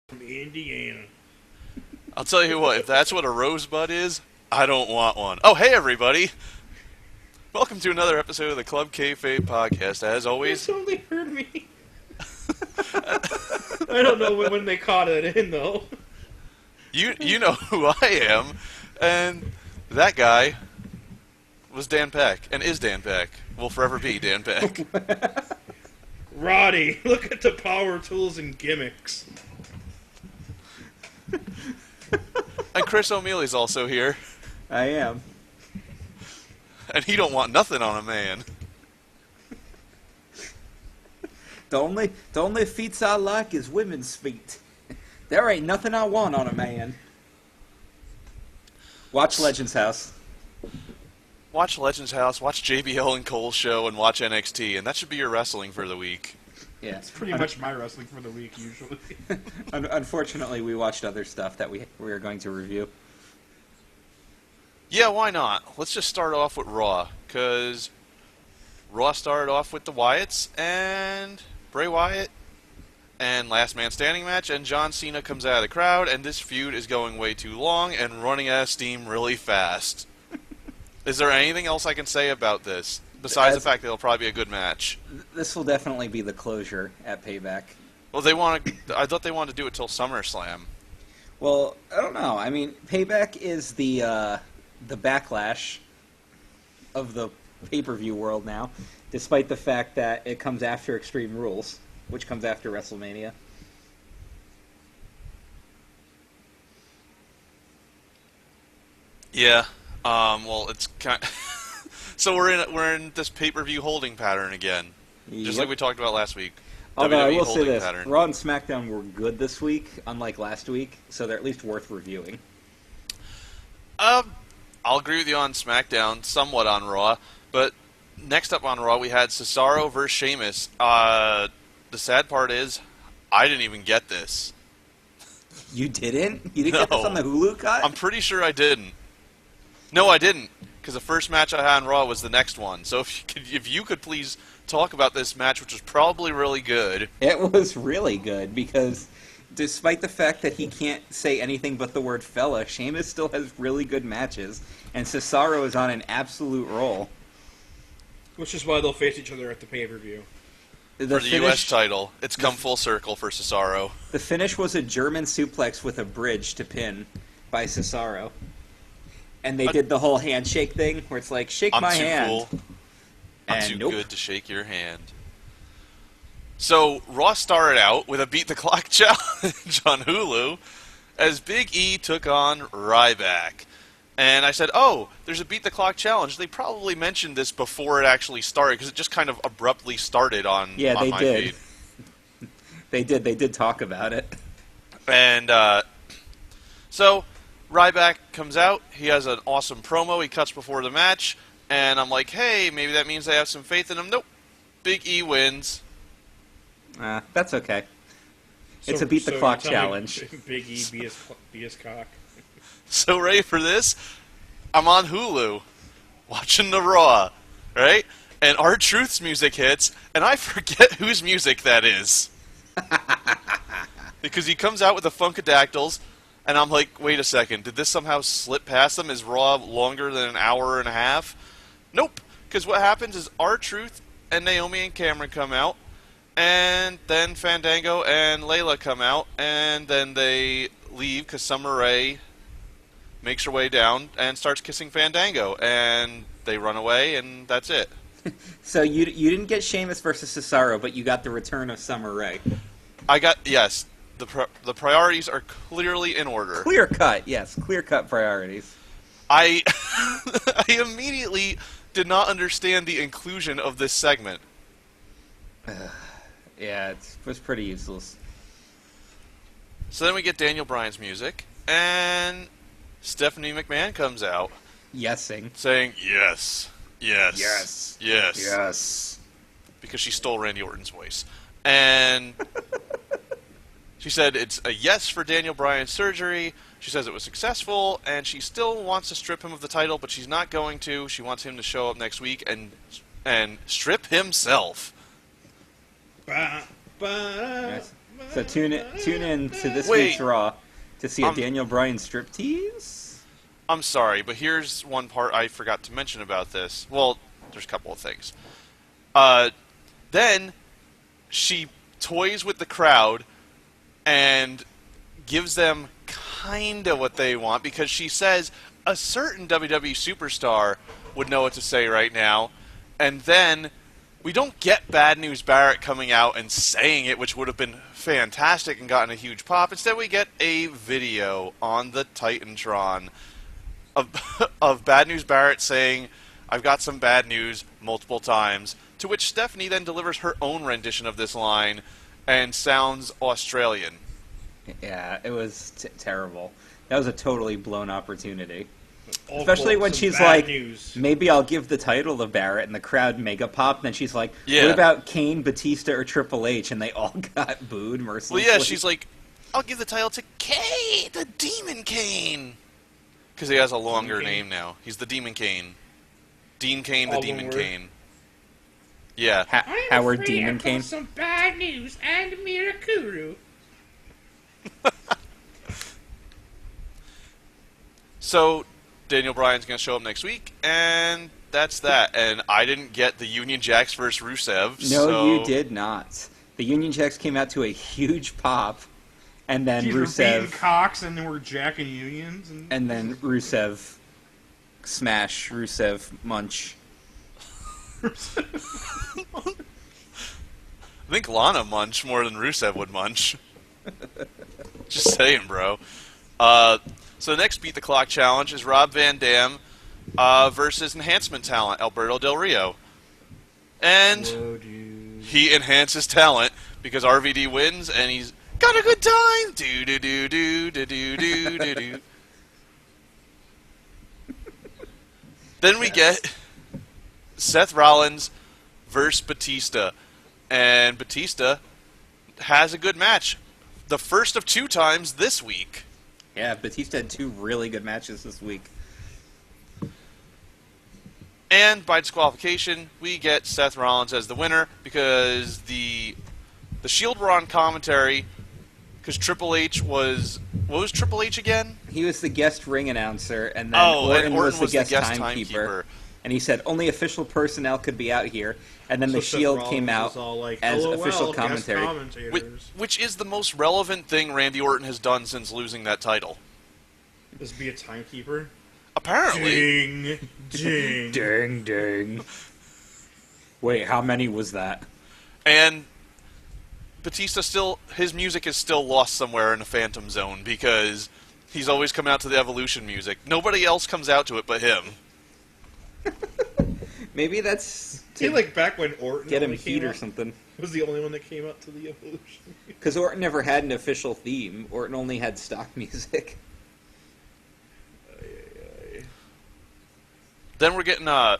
From Indiana. I'll tell you what, if that's what a rosebud is, I don't want one. Oh, hey everybody! Welcome to another episode of the Club Kayfabe podcast. As You always, totally heard me. I don't know when they caught it in, though. you know who I am, and that guy was Dan Peck, and is Dan Peck. Will forever be Dan Peck. Roddy, look at the power tools and gimmicks. And Chris O'Mealy's also here, I am. and he don't want nothing on a man. The only feats I like is women's feet. There ain't nothing I want on a man. Watch Legends House. Watch Legends House, watch JBL and Cole's show, and watch NXT, and that should be your wrestling for the week. Yeah. It's pretty much my wrestling for the week, usually. Unfortunately, we watched other stuff that we are going to review. Yeah, why not? Let's just start off with Raw, because Raw started off with the Wyatts and Bray Wyatt and Last Man Standing match, and John Cena comes out of the crowd, and this feud is going way too long and running out of steam really fast. Is there anything else I can say about this, besides the fact that it'll probably be a good match? This will definitely be the closure at Payback. Well, I thought they wanted to do it till SummerSlam. Well, I don't know. I mean, Payback is the backlash of the pay-per-view world now, despite the fact that it comes after Extreme Rules, which comes after WrestleMania. Yeah. Well, it's kind. So we're in this pay-per-view holding pattern again, just like we talked about last week. Although I WWE will say holding this, pattern. Raw and SmackDown were good this week, unlike last week, so they're at least worth reviewing. I'll agree with you on SmackDown, somewhat on Raw, but next up on Raw we had Cesaro versus Sheamus. The sad part is, I didn't even get this. You didn't? You didn't get this No. on the Hulu cut? I'm pretty sure I didn't. No, I didn't, because the first match I had on Raw was the next one. So if you could please talk about this match, which was probably really good. It was really good, because despite the fact that he can't say anything but the word fella, Sheamus still has really good matches, and Cesaro is on an absolute roll. Which is why they'll face each other at the pay-per-view. For the U.S. title, it's come full circle for Cesaro. The finish was a German suplex with a bridge to pin by Cesaro. And they did the whole handshake thing, where it's like, shake my hand. I'm too cool. I'm And too nope. good to shake your hand. So, Raw started out with a Beat the Clock challenge on Hulu as Big E took on Ryback. And I said, oh, there's a Beat the Clock challenge. They probably mentioned this before it actually started, because it just kind of abruptly started on Yeah, they my did. feed. They did talk about it. And so Ryback comes out. He has an awesome promo. He cuts before the match. And I'm like, hey, maybe that means they have some faith in him. Nope. Big E wins. That's okay. It's a beat the clock challenge. Big E, be his cock. So ready for this? I'm on Hulu, watching the Raw, right? And R-Truth's music hits, and I forget whose music that is. Because he comes out with the Funkadactyls, and I'm like, wait a second, did this somehow slip past them? Is Raw longer than an hour and a half? Nope, because what happens is R-Truth and Naomi and Cameron come out, and then Fandango and Layla come out, and then they leave because Summer Rae makes her way down and starts kissing Fandango, and they run away, and that's it. So you didn't get Sheamus versus Cesaro, but you got the return of Summer Rae. Yes, the priorities are clearly in order. Clear cut, yes, clear cut priorities. I I immediately did not understand the inclusion of this segment. Yeah, it was pretty useless. So then we get Daniel Bryan's music, and Stephanie McMahon comes out Yesing. saying, yes, yes, Yes. yes, Yes. because she stole Randy Orton's voice. And she said it's a yes for Daniel Bryan's surgery. She says it was successful, and she still wants to strip him of the title, but she's not going to. She wants him to show up next week and strip himself. Ba, ba, Yes. So tune in to this Wait. week's Raw to see a Daniel Bryan striptease. I'm sorry, but here's one part I forgot to mention about this. Well, there's a couple of things. Then she toys with the crowd and gives them kind of what they want because she says a certain WWE superstar would know what to say right now. And then we don't get Bad News Barrett coming out and saying it, which would have been fantastic and gotten a huge pop. Instead, we get a video on the Titantron of Bad News Barrett saying, "I've got some bad news," multiple times, to which Stephanie then delivers her own rendition of this line and sounds Australian. Yeah, it was terrible. That was a totally blown opportunity. All Especially for when some she's bad like, news. maybe I'll give the title to Barrett, and the crowd mega pop. And then she's like, Yeah. what about Kane, Batista, or Triple H? And they all got booed Well, mercilessly. yeah, she's like, "I'll give the title to Kane, the Demon Kane." Because he has a longer Demon Kane? name now. He's the Demon Kane. Dean Kane, the All Demon one word? Kane. Yeah. Howard Demon Kane. Some bad news and Mirakuru. So, Daniel Bryan's going to show up next week, and that's that. And I didn't get the Union Jacks versus Rusev. No, so... you did not. The Union Jacks came out to a huge pop, and then These were beating Rusev, cocks and they were jacking unions. and then Rusev smash, Rusev munch. I think Lana munch more than Rusev would munch. Just saying, bro. So the next Beat the Clock challenge is Rob Van Dam versus enhancement talent Alberto Del Rio. And Whoa, dude. he enhances talent because RVD wins and he's got a good time. Do do do do do do do do do. Then we get Seth Rollins versus Batista, and Batista has a good match. The first of 2 times this week. Yeah, Batista had 2 really good matches this week. And by disqualification, we get Seth Rollins as the winner because the Shield were on commentary because Triple H was... What was Triple H again? He was the guest ring announcer, and then Orton was the guest guest timekeeper. And he said only official personnel could be out here. And then the So Seth Shield Rollins came out was all like, as LOL, official guest commentary. commentators. Which is the most relevant thing Randy Orton has done since losing that title. Just be a timekeeper. Apparently. Ding, ding. Ding, ding. Wait, how many was that? And Batista still, his music is still lost somewhere in a phantom zone because he's always come out to the Evolution music. Nobody else comes out to it but him. Maybe that's See, like back when Orton get him only heat came or out, something. was the only one that came out to the Evolution. Because Orton never had an official theme. Orton only had stock music. Then we're getting I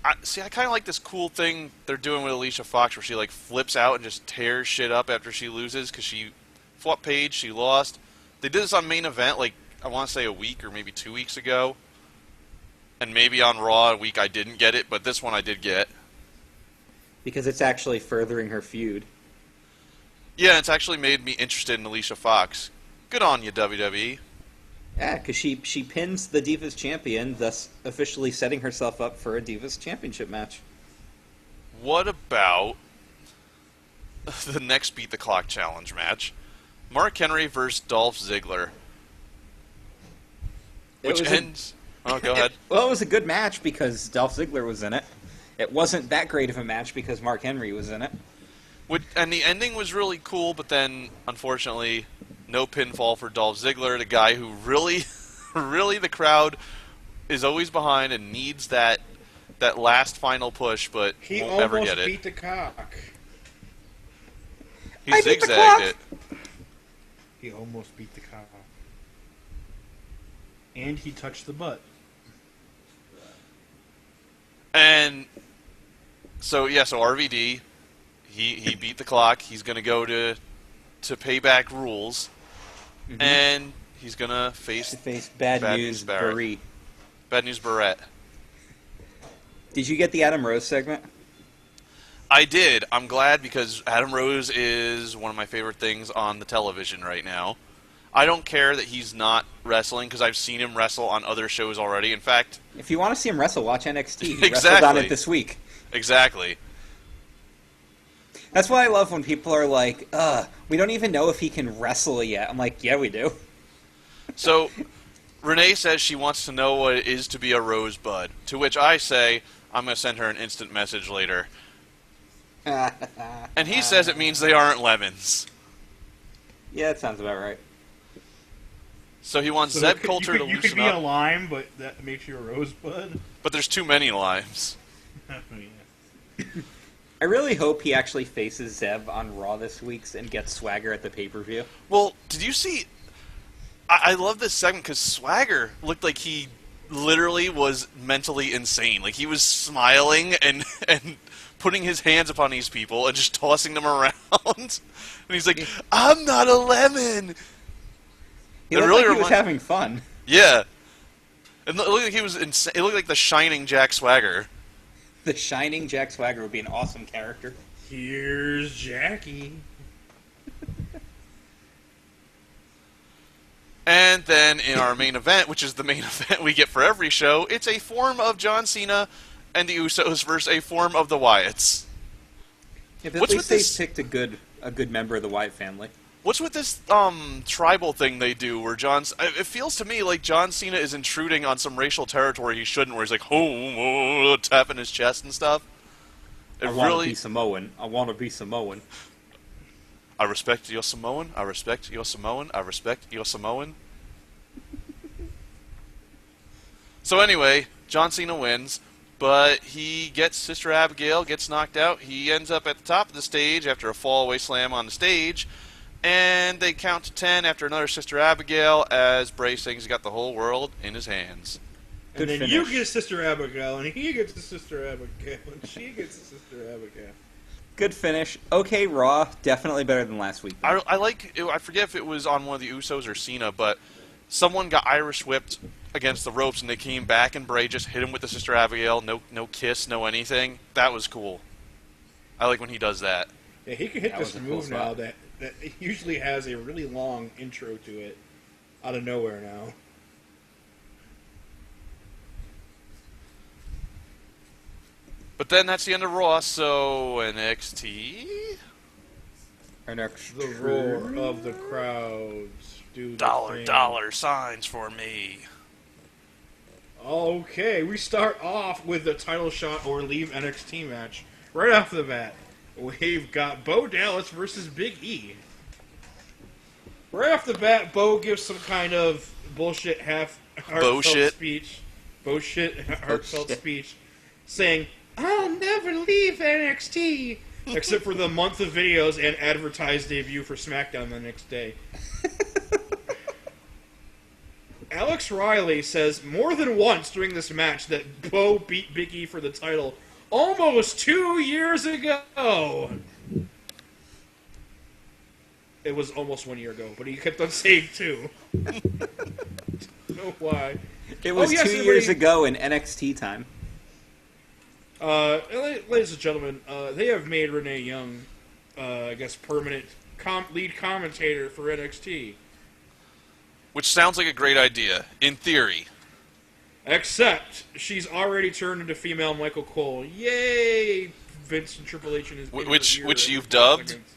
kind of like this cool thing they're doing with Alicia Fox where she like flips out and just tears shit up after she loses because she fought Paige, she lost. They did this on Main Event like I want to say a week or maybe 2 weeks ago. And maybe on Raw a week I didn't get it, but this one I did get. Because it's actually furthering her feud. Yeah, it's actually made me interested in Alicia Fox. Good on you, WWE. Yeah, because she pins the Divas champion, thus officially setting herself up for a Divas championship match. What about the next Beat the Clock challenge match? Mark Henry versus Dolph Ziggler. Which ends... Oh, go ahead. Well, it was a good match because Dolph Ziggler was in it. It wasn't that great of a match because Mark Henry was in it. And the ending was really cool, but then, unfortunately, no pinfall for Dolph Ziggler, the guy who really, really the crowd is always behind and needs that last final push, but He won't ever almost get it. beat the cock. He I beat the zigzagged clock. it. He almost beat the cock. And he touched the butt. And so RVD, he beat the clock. He's going to go to Payback Rules, and he's going to face Bad Bad News News Barrett. Barrett. Bad News Barrett. Did you get the Adam Rose segment? I did. I'm glad because Adam Rose is one of my favorite things on the television right now. I don't care that he's not wrestling because I've seen him wrestle on other shows already. In fact, If you want to see him wrestle, watch NXT. He wrestled Exactly. on it this week. exactly. That's why I love when people are like, we don't even know if he can wrestle yet. I'm like, yeah, we do. So, Renee says she wants to know what it is to be a rosebud, to which I say I'm going to send her an instant message later. And he says it means they aren't lemons. Yeah, that sounds about right. So he wants Zeb Coulter to you loosen could be a up, lime, but that makes you a rosebud. but there's too many limes. Oh, yeah. I really hope he actually faces Zeb on Raw this week and gets Swagger at the pay-per-view. Well, did you see... I love this segment because Swagger looked like he literally was mentally insane. Like, he was smiling and putting his hands upon these people and just tossing them around. And he's like, I'm not a lemon! He It looked really like he was remi- having fun. Yeah. It looked like he was insane. It looked like the Shining Jack Swagger. The Shining Jack Swagger would be an awesome character. Here's Jackie. And then in our main event, which is the main event we get for every show, it's a form of John Cena and the Usos versus a form of the Wyatts. Yeah, but What's at with least they this- picked a good member of the Wyatt family. What's with this tribal thing they do where it feels to me like John Cena is intruding on some racial territory he shouldn't, where he's like, oh, tapping his chest and stuff. It I want to really... be Samoan. I want to be Samoan. I respect your Samoan. I respect your Samoan. I respect your Samoan. So anyway, John Cena wins, but he gets Sister Abigail, gets knocked out. He ends up at the top of the stage after a fallaway slam on the stage, and they count to 10 after another Sister Abigail as Bray sings, he's got the whole world in his hands. Good And then finish. you get Sister Abigail, and he gets the Sister Abigail, and she gets the Sister Abigail. Good finish. Okay, Raw. Definitely better than last week. though. I forget if it was on one of the Usos or Cena, but someone got Irish whipped against the ropes, and they came back, and Bray just hit him with the Sister Abigail. No kiss, no anything. That was cool. I like when he does that. Yeah, he can hit That this was a cool move now spot. that usually has a really long intro to it out of nowhere now. But then that's the end of Raw, so NXT? Our next The roar of the crowds. Do the thing. Dollar signs for me. Okay, we start off with the title shot or leave NXT match. Right off the bat, we've got Bo Dallas versus Big E. Right off the bat, Bo gives some kind of bullshit heartfelt Bullshit. speech. Bullshit heartfelt Bullshit. speech. Saying, I'll never leave NXT. Except for the month of videos and advertised debut for SmackDown the next day. Alex Riley says more than once during this match that Bo beat Big E for the title almost 2 years ago. It was almost 1 year ago, but he kept on saying 2. Don't know why. It was yes, 2 years ago in NXT time. Ladies and gentlemen, they have made Renee Young, I guess, permanent lead commentator for NXT. Which sounds like a great idea, in theory. Except she's already turned into female Michael Cole. Yay! Vince and Triple H in his Which ear every you've 5 dubbed? seconds.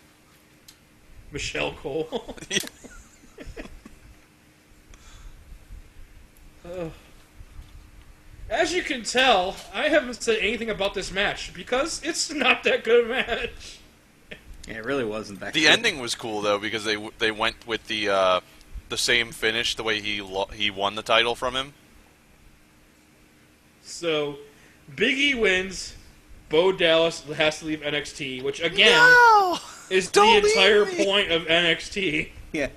Michelle Cole. As you can tell, I haven't said anything about this match because it's not that good a match. Yeah, it really wasn't that The good. ending was cool though because they went with the same finish, the way he won the title from him. So, Big E wins. Bo Dallas has to leave NXT, which again No! is Don't the entire leave me! point of NXT. Yeah.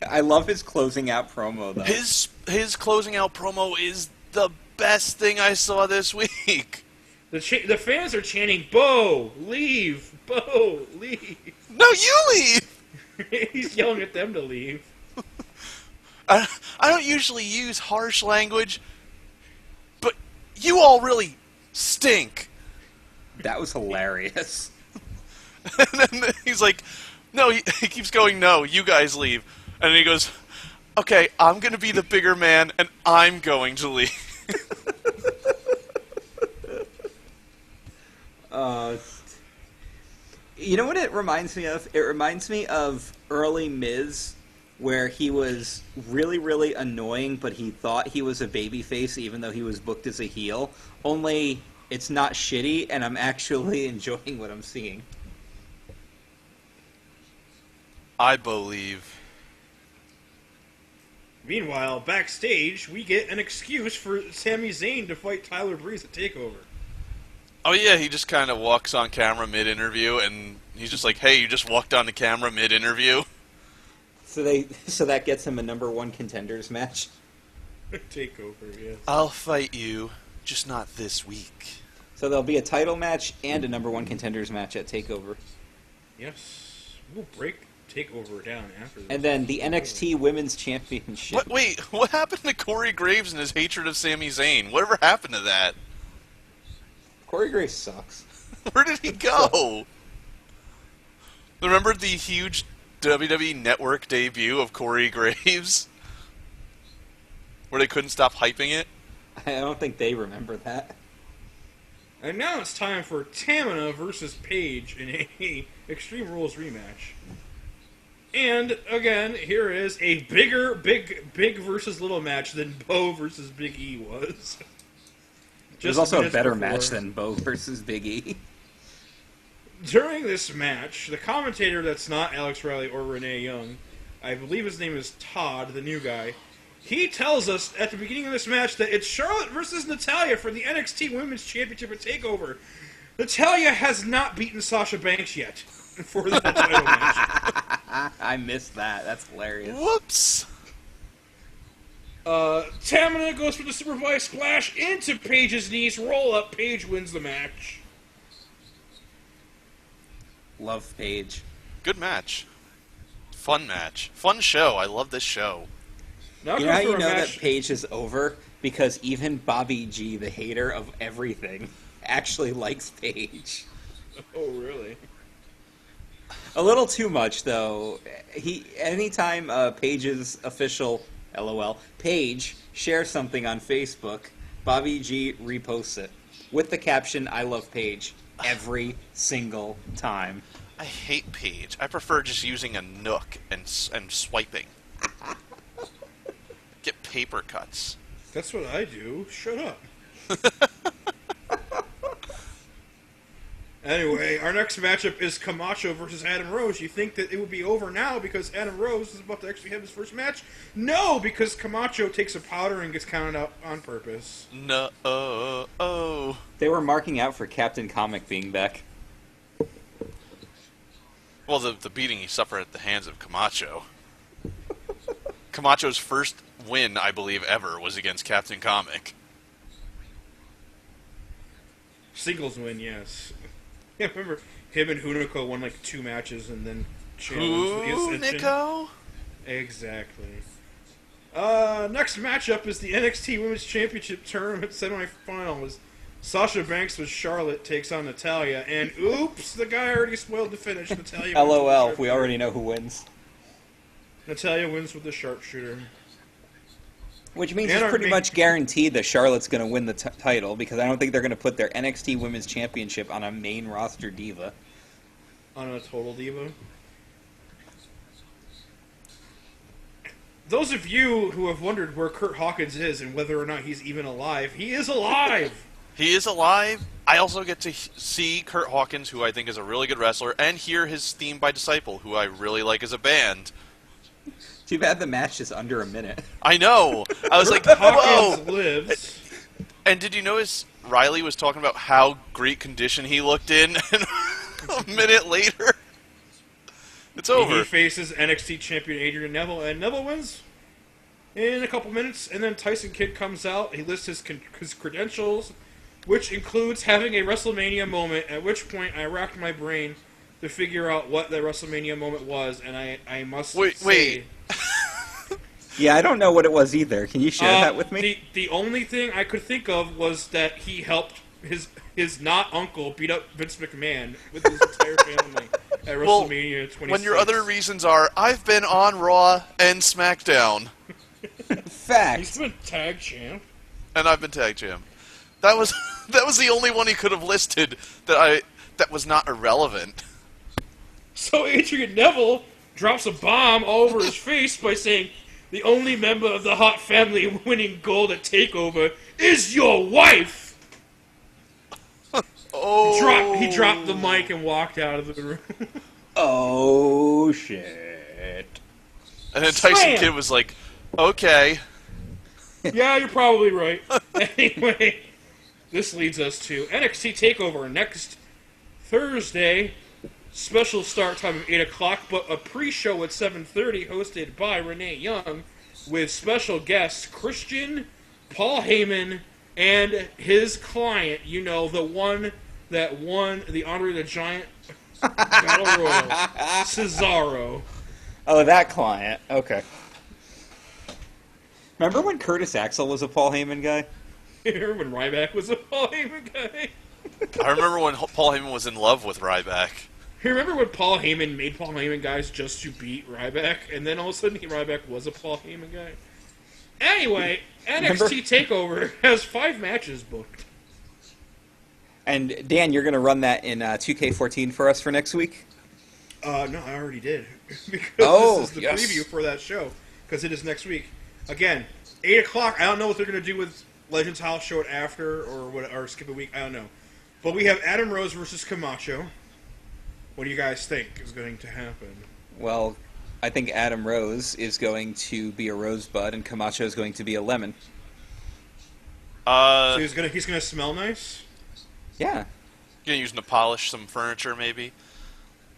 I love his closing out promo though. His closing out promo is the best thing I saw this week. The fans are chanting, "Bo, leave! Bo, leave!" No, you leave! He's yelling at them to leave. I don't usually use harsh language, but you all really stink. That was hilarious. And then he's like, no, he keeps going, no, you guys leave. And then he goes, okay, I'm going to be the bigger man, and I'm going to leave. You know what it reminds me of? It reminds me of early Miz, where he was really, really annoying, but he thought he was a babyface even though he was booked as a heel. Only it's not shitty, and I'm actually enjoying what I'm seeing. I believe. Meanwhile, backstage, we get an excuse for Sami Zayn to fight Tyler Breeze at TakeOver. Oh, yeah, he just kind of walks on camera mid-interview, and he's just like, hey, you just walked on the camera mid-interview? So that gets him a number one contenders match. TakeOver, yes. I'll fight you, just not this week. So there'll be a title match and a number one contenders match at TakeOver. Yes. We'll break TakeOver down after this. And then the NXT Women's Championship. Wait, what happened to Corey Graves and his hatred of Sami Zayn? Whatever happened to that? Corey Graves sucks. Where did he go? Remember the huge WWE Network debut of Corey Graves? Where they couldn't stop hyping it? I don't think they remember that. And now it's time for Tamina versus Paige in a Extreme Rules rematch. And, again, here is a bigger, big versus little match than Bo versus Big E was. There's also a better match than Bo versus Big E. During this match, the commentator that's not Alex Riley or Renee Young, I believe his name is Todd, the new guy, he tells us at the beginning of this match that it's Charlotte versus Natalya for the NXT Women's Championship at TakeOver. Natalya has not beaten Sasha Banks yet for that title match. I missed that. That's hilarious. Whoops! Tamina goes for the supervised splash into Paige's knees. Roll up. Paige wins the match. Love Paige. Good match. Fun match. Fun show. I love this show. Now You know how go for you a know match. that Paige is over? Because even Bobby G, the hater of everything, actually likes Paige. Oh, really? A little too much, though. Anytime Paige's official, LOL, Paige shares something on Facebook, Bobby G reposts it with the caption, I love Paige, every single time. I hate Paige. I prefer just using a Nook and swiping. Get paper cuts. That's what I do. Shut up. Anyway, our next matchup is Camacho versus Adam Rose. You think that it would be over now because Adam Rose is about to actually have his first match? No, because Camacho takes a powder and gets counted out on purpose. No. Oh. They were marking out for Captain Comic being back. Well, the beating he suffered at the hands of Camacho. Camacho's first win, I believe, ever was against Captain Comic. Singles win, yes. Yeah, remember him and Hunico won like 2 matches and then challenged the Ooh, Ascension. Nico? Exactly. Next matchup is the NXT Women's Championship Tournament semifinal. Was Sasha Banks with Charlotte takes on Natalya, and oops, the guy already spoiled the finish. Natalya. wins with the LOL, we sharpshooter. already know who wins. Natalya wins with the sharpshooter. Which means And it's our pretty main- much guaranteed that Charlotte's going to win the title, because I don't think they're going to put their NXT Women's Championship on a main roster diva. On a total diva. Those of you who have wondered where Kurt Hawkins is and whether or not he's even alive, he is alive! He is alive. I also get to see Kurt Hawkins, who I think is a really good wrestler, and hear his theme by Disciple, who I really like as a band. Too bad the match is under a minute. I know. I was like, Hawkins whoa. lives. And did you notice Riley was talking about how great condition he looked in, and a minute later, it's He over. faces NXT champion Adrian Neville, and Neville wins in a couple minutes. And then Tyson Kidd comes out. He lists his credentials, which includes having a WrestleMania moment. At which point, I racked my brain to figure out what that WrestleMania moment was, and I must Wait. say, Yeah, I don't know what it was either. Can you share that with me? The only thing I could think of was that he helped his not uncle beat up Vince McMahon with his entire family at WrestleMania 26. When your other reasons are, I've been on Raw and SmackDown, Fact. He's been tag champ. and I've been tag champ. That was the only one he could have listed that was not irrelevant. So Adrian Neville drops a bomb all over his face by saying, "The only member of the Hart family winning gold at TakeOver is your wife." Oh, He dropped the mic and walked out of the room. Oh, shit. And then Tyson Slam! Kidd was like, "Okay." Yeah, you're probably right. Anyway, this leads us to NXT TakeOver next Thursday. Special start time of 8 o'clock, but a pre-show at 7:30 hosted by Renee Young with special guests Christian, Paul Heyman, and his client, the one that won the Honor the Giant Battle Royal, Cesaro. Oh, that client. Okay. Remember when Curtis Axel was a Paul Heyman guy? Remember when Ryback was a Paul Heyman guy? I remember when Paul Heyman was in love with Ryback. Remember when Paul Heyman made Paul Heyman guys just to beat Ryback, and then all of a sudden Ryback was a Paul Heyman guy? Anyway, NXT TakeOver has 5 matches booked. And Dan, you're going to run that in 2K14 for us for next week? No, I already did. Because this is the yes. preview for that show, because it is next week. Again, 8 o'clock, I don't know what they're going to do with Legends House, show it after, or skip a week, I don't know. But we have Adam Rose versus Camacho. What do you guys think is going to happen? Well, I think Adam Rose is going to be a rosebud, and Camacho is going to be a lemon. So he's gonna smell nice? Yeah. Gonna use him to polish some furniture, maybe.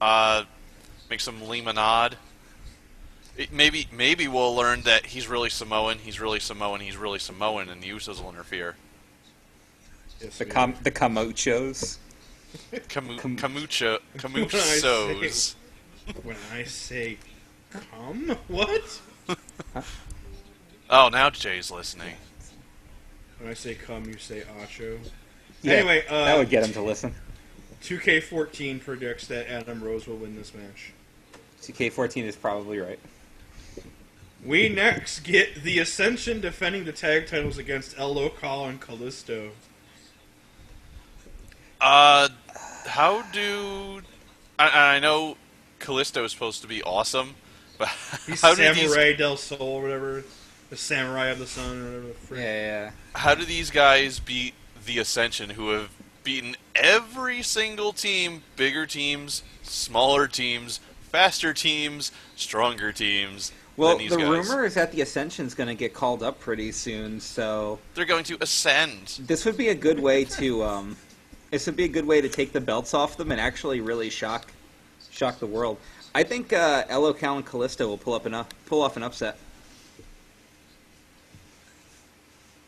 Make some limonade. Maybe we'll learn that he's really Samoan, and the Usos will interfere. Yes, The Camochos. Camuchos. When I say come? What? Oh, now Jay's listening. When I say come, you say acho. Yeah, Anyway, that would get him to listen. 2K14 predicts that Adam Rose will win this match. 2K14 is probably right. We next get the Ascension defending the tag titles against El Local and Kalisto. How do... I know Kalisto is supposed to be awesome, but He's how do Samurai del Sol or whatever. The Samurai of the Sun or whatever the frick. Yeah. how do these guys beat the Ascension, who have beaten every single team, bigger teams, smaller teams, faster teams, stronger teams, Well, than these the guys? rumor is that the Ascension's going to get called up pretty soon, so They're going to ascend. this would be a good way to take the belts off them and actually really shock the world. I think El Local and Kalisto will pull off an upset.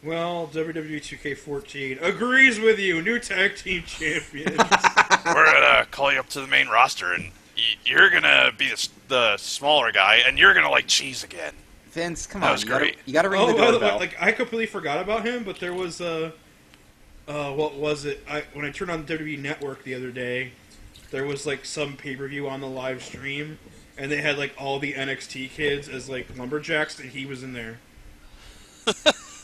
Well, WWE 2K14 agrees with you. New tag team champions. We're gonna call you up to the main roster, and you're gonna be the smaller guy, and you're gonna like cheese again. Vince, come That on, was you gotta, great. you gotta ring the by the way, doorbell. I completely forgot about him, but there was what was it? When I turned on the WWE Network the other day, there was some pay-per-view on the live stream, and they had all the NXT kids as lumberjacks, and he was in there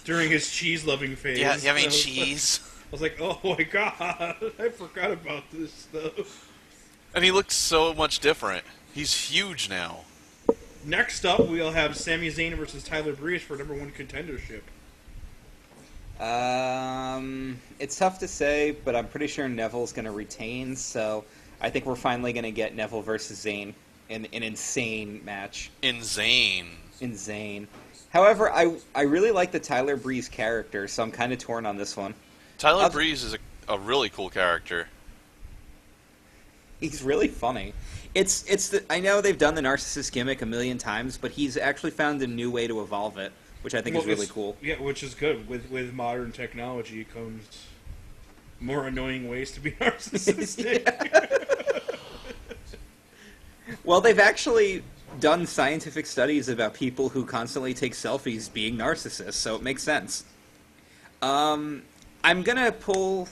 during his cheese-loving phase. Yeah, you have any I was cheese? I was like, oh my god, I forgot about this stuff. And he looks so much different. He's huge now. Next up, we'll have Sami Zayn versus Tyler Breeze for #1 contendership. It's tough to say, but I'm pretty sure Neville's going to retain, so I think we're finally going to get Neville versus Zayn in an insane match. Insane. However, I really like the Tyler Breeze character, so I'm kind of torn on this one. Tyler Breeze is a really cool character. He's really funny. I know they've done the narcissist gimmick a million times, but he's actually found a new way to evolve it, which I think is really cool. Yeah, which is good. With modern technology comes more annoying ways to be narcissistic. Well, they've actually done scientific studies about people who constantly take selfies being narcissists, so it makes sense. I'm gonna pull.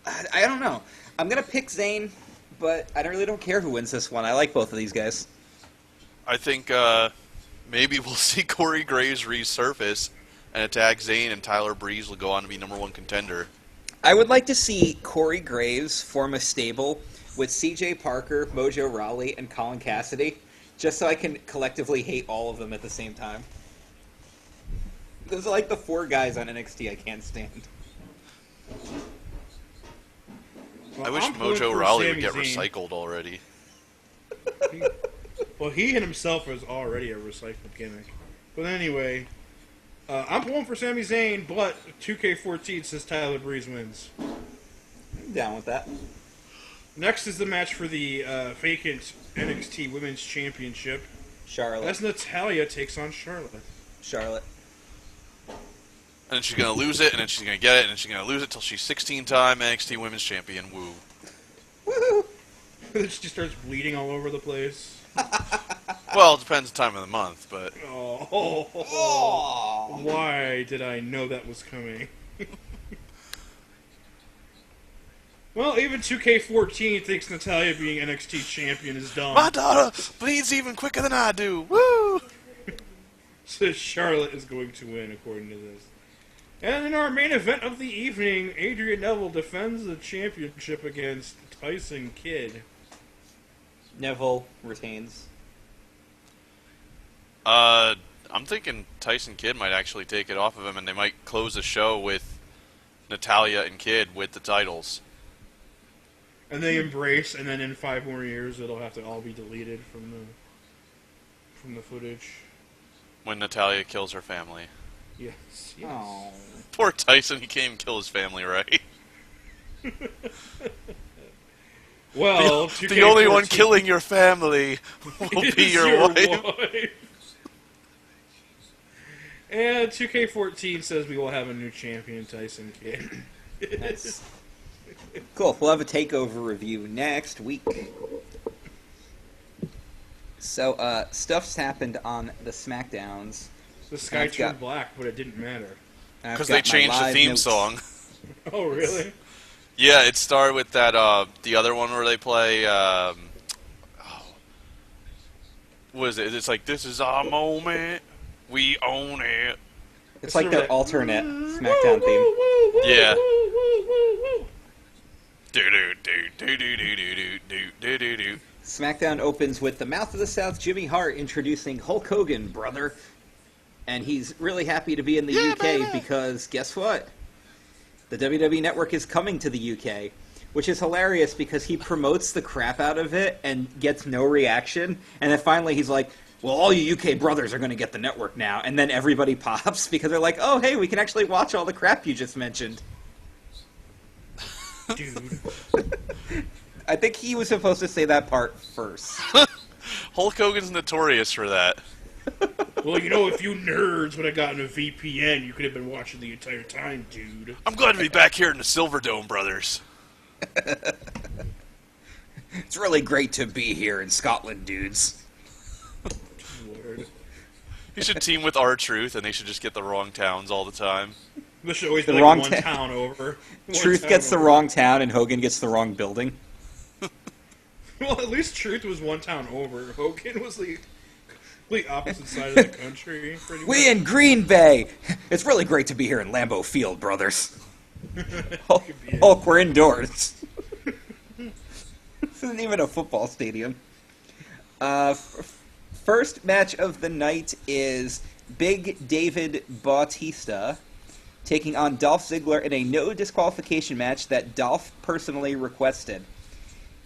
I don't know. I'm gonna pick Zayn, but I really don't care who wins this one. I like both of these guys. I think maybe we'll see Corey Graves resurface and attack Zayn, and Tyler Breeze will go on to be #1 contender. I would like to see Corey Graves form a stable with C.J. Parker, Mojo Rawley, and Colin Cassidy, just so I can collectively hate all of them at the same time. Those are like the 4 guys on NXT I can't stand. I wish I'm pulling Mojo for Rawley Sami would get Zayn. recycled already. Well, he himself is already a recycled gimmick. But anyway, I'm pulling for Sami Zayn, but 2K14 says Tyler Breeze wins. I'm down with that. Next is the match for the vacant NXT Women's Championship. Charlotte. As Natalya takes on Charlotte. Charlotte. And then she's going to lose it, and then she's going to get it, and then she's going to lose it till she's 16-time NXT Women's Champion. Woo. Woohoo! Then she starts bleeding all over the place. Well, it depends on the time of the month, but... Oh. Why did I know that was coming? Well, even 2K14 thinks Natalya being NXT champion is dumb. My daughter bleeds even quicker than I do. Woo! So Charlotte is going to win, according to this. And in our main event of the evening, Adrian Neville defends the championship against Tyson Kidd. Neville retains. I'm thinking Tyson Kidd might actually take it off of him, and they might close the show with Natalya and Kidd with the titles. And they embrace, and then in 5 more years, it'll have to all be deleted from the footage. When Natalya kills her family. Yes. Oh. Poor Tyson, he can't even kill his family, right? Well, the only one killing your family will be your wife. And 2K14 says we will have a new champion, Tyson Kidd. Nice. Cool. We'll have a takeover review next week. So, stuff's happened on the SmackDowns. The sky turned black, but it didn't matter. Because they changed the theme song. Oh, really? Yeah, it started with that, the other one where they play, what is it? It's like, this is our moment, we own it. It's like their alternate SmackDown theme. Yeah. SmackDown opens with the Mouth of the South, Jimmy Hart, introducing Hulk Hogan, brother. And he's really happy to be in the UK because, guess what? The WWE Network is coming to the UK, which is hilarious because he promotes the crap out of it and gets no reaction. And then finally he's like, well, all you UK brothers are going to get the network now. And then everybody pops because they're like, oh, hey, we can actually watch all the crap you just mentioned. Dude. I think he was supposed to say that part first. Hulk Hogan's notorious for that. Well, you know, if you nerds would have gotten a VPN, you could have been watching the entire time, dude. I'm glad to be back here in the Silverdome, brothers. It's really great to be here in Scotland, dudes. Lord. You should team with R-Truth, and they should just get the wrong towns all the time. This should always be The like wrong one town over. Truth gets the wrong town, and Hogan gets the wrong building. Well, at least Truth was one town over. Hogan was the complete opposite side of the country. Pretty We in Green Bay! It's really great to be here in Lambeau Field, brothers. Hulk, we're indoors. This isn't even a football stadium. First match of the night is Big David Bautista taking on Dolph Ziggler in a no disqualification match that Dolph personally requested.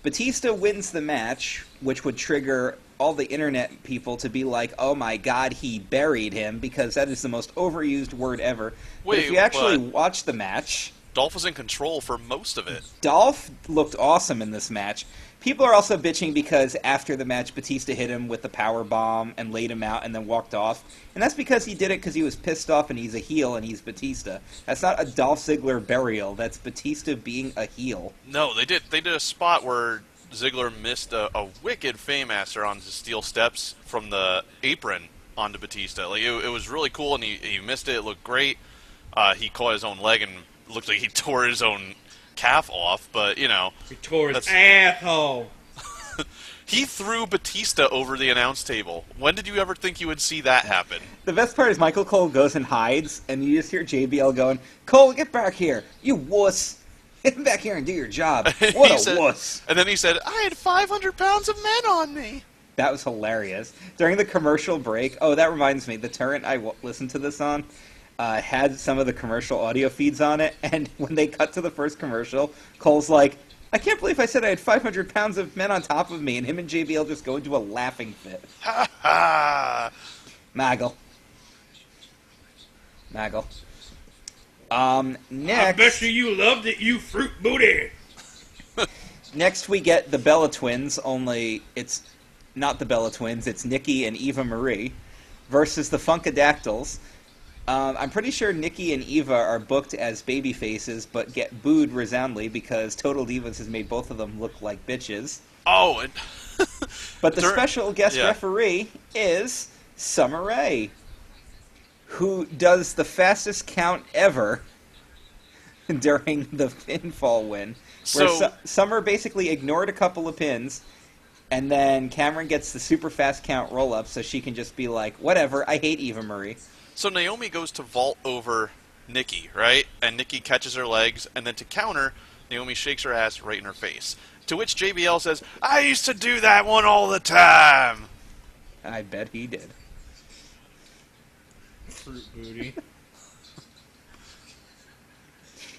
Batista wins the match, which would trigger all the internet people to be like, oh my god, he buried him, because that is the most overused word ever. But if you actually watch the match... Dolph was in control for most of it. Dolph looked awesome in this match. People are also bitching because after the match, Batista hit him with the power bomb and laid him out and then walked off. And that's because he did it because he was pissed off and he's a heel and he's Batista. That's not a Dolph Ziggler burial. That's Batista being a heel. No, they did a spot where Ziggler missed a wicked Faymaster on the steel steps from the apron onto Batista. Like it was really cool, and he missed it. It looked great. He caught his own leg and looked like he tore his own calf off, but, you know. He tore his that's- asshole. He threw Batista over the announce table. When did you ever think you would see that happen? The best part is Michael Cole goes and hides, and you just hear JBL going, "Cole, get back here, you wuss! Get back here and do your job. What a wuss!" And then he said, "I had 500 pounds of men on me." That was hilarious. During the commercial break, oh, that reminds me, the Turret I listened to this on had some of the commercial audio feeds on it, and when they cut to the first commercial, Cole's like, "I can't believe I said I had 500 pounds of men on top of me," and him and JBL just go into a laughing fit. Ha ha! Maggle. Next... I bet you loved it, you fruit booty. Next we get the Bella Twins, only it's not the Bella Twins, it's Nikki and Eva Marie, versus the Funkadactyls. I'm pretty sure Nikki and Eva are booked as baby faces, but get booed resoundingly because Total Divas has made both of them look like bitches. Oh, and But the special guest referee is Summer Rae, who does the fastest count ever during the pinfall win. Where Summer basically ignored a couple of pins, and then Cameron gets the super fast count roll-up so she can just be like, whatever, I hate Eva Marie. So Naomi goes to vault over Nikki, right? And Nikki catches her legs, and then to counter, Naomi shakes her ass right in her face. To which JBL says, "I used to do that one all the time." I bet he did. Fruit booty.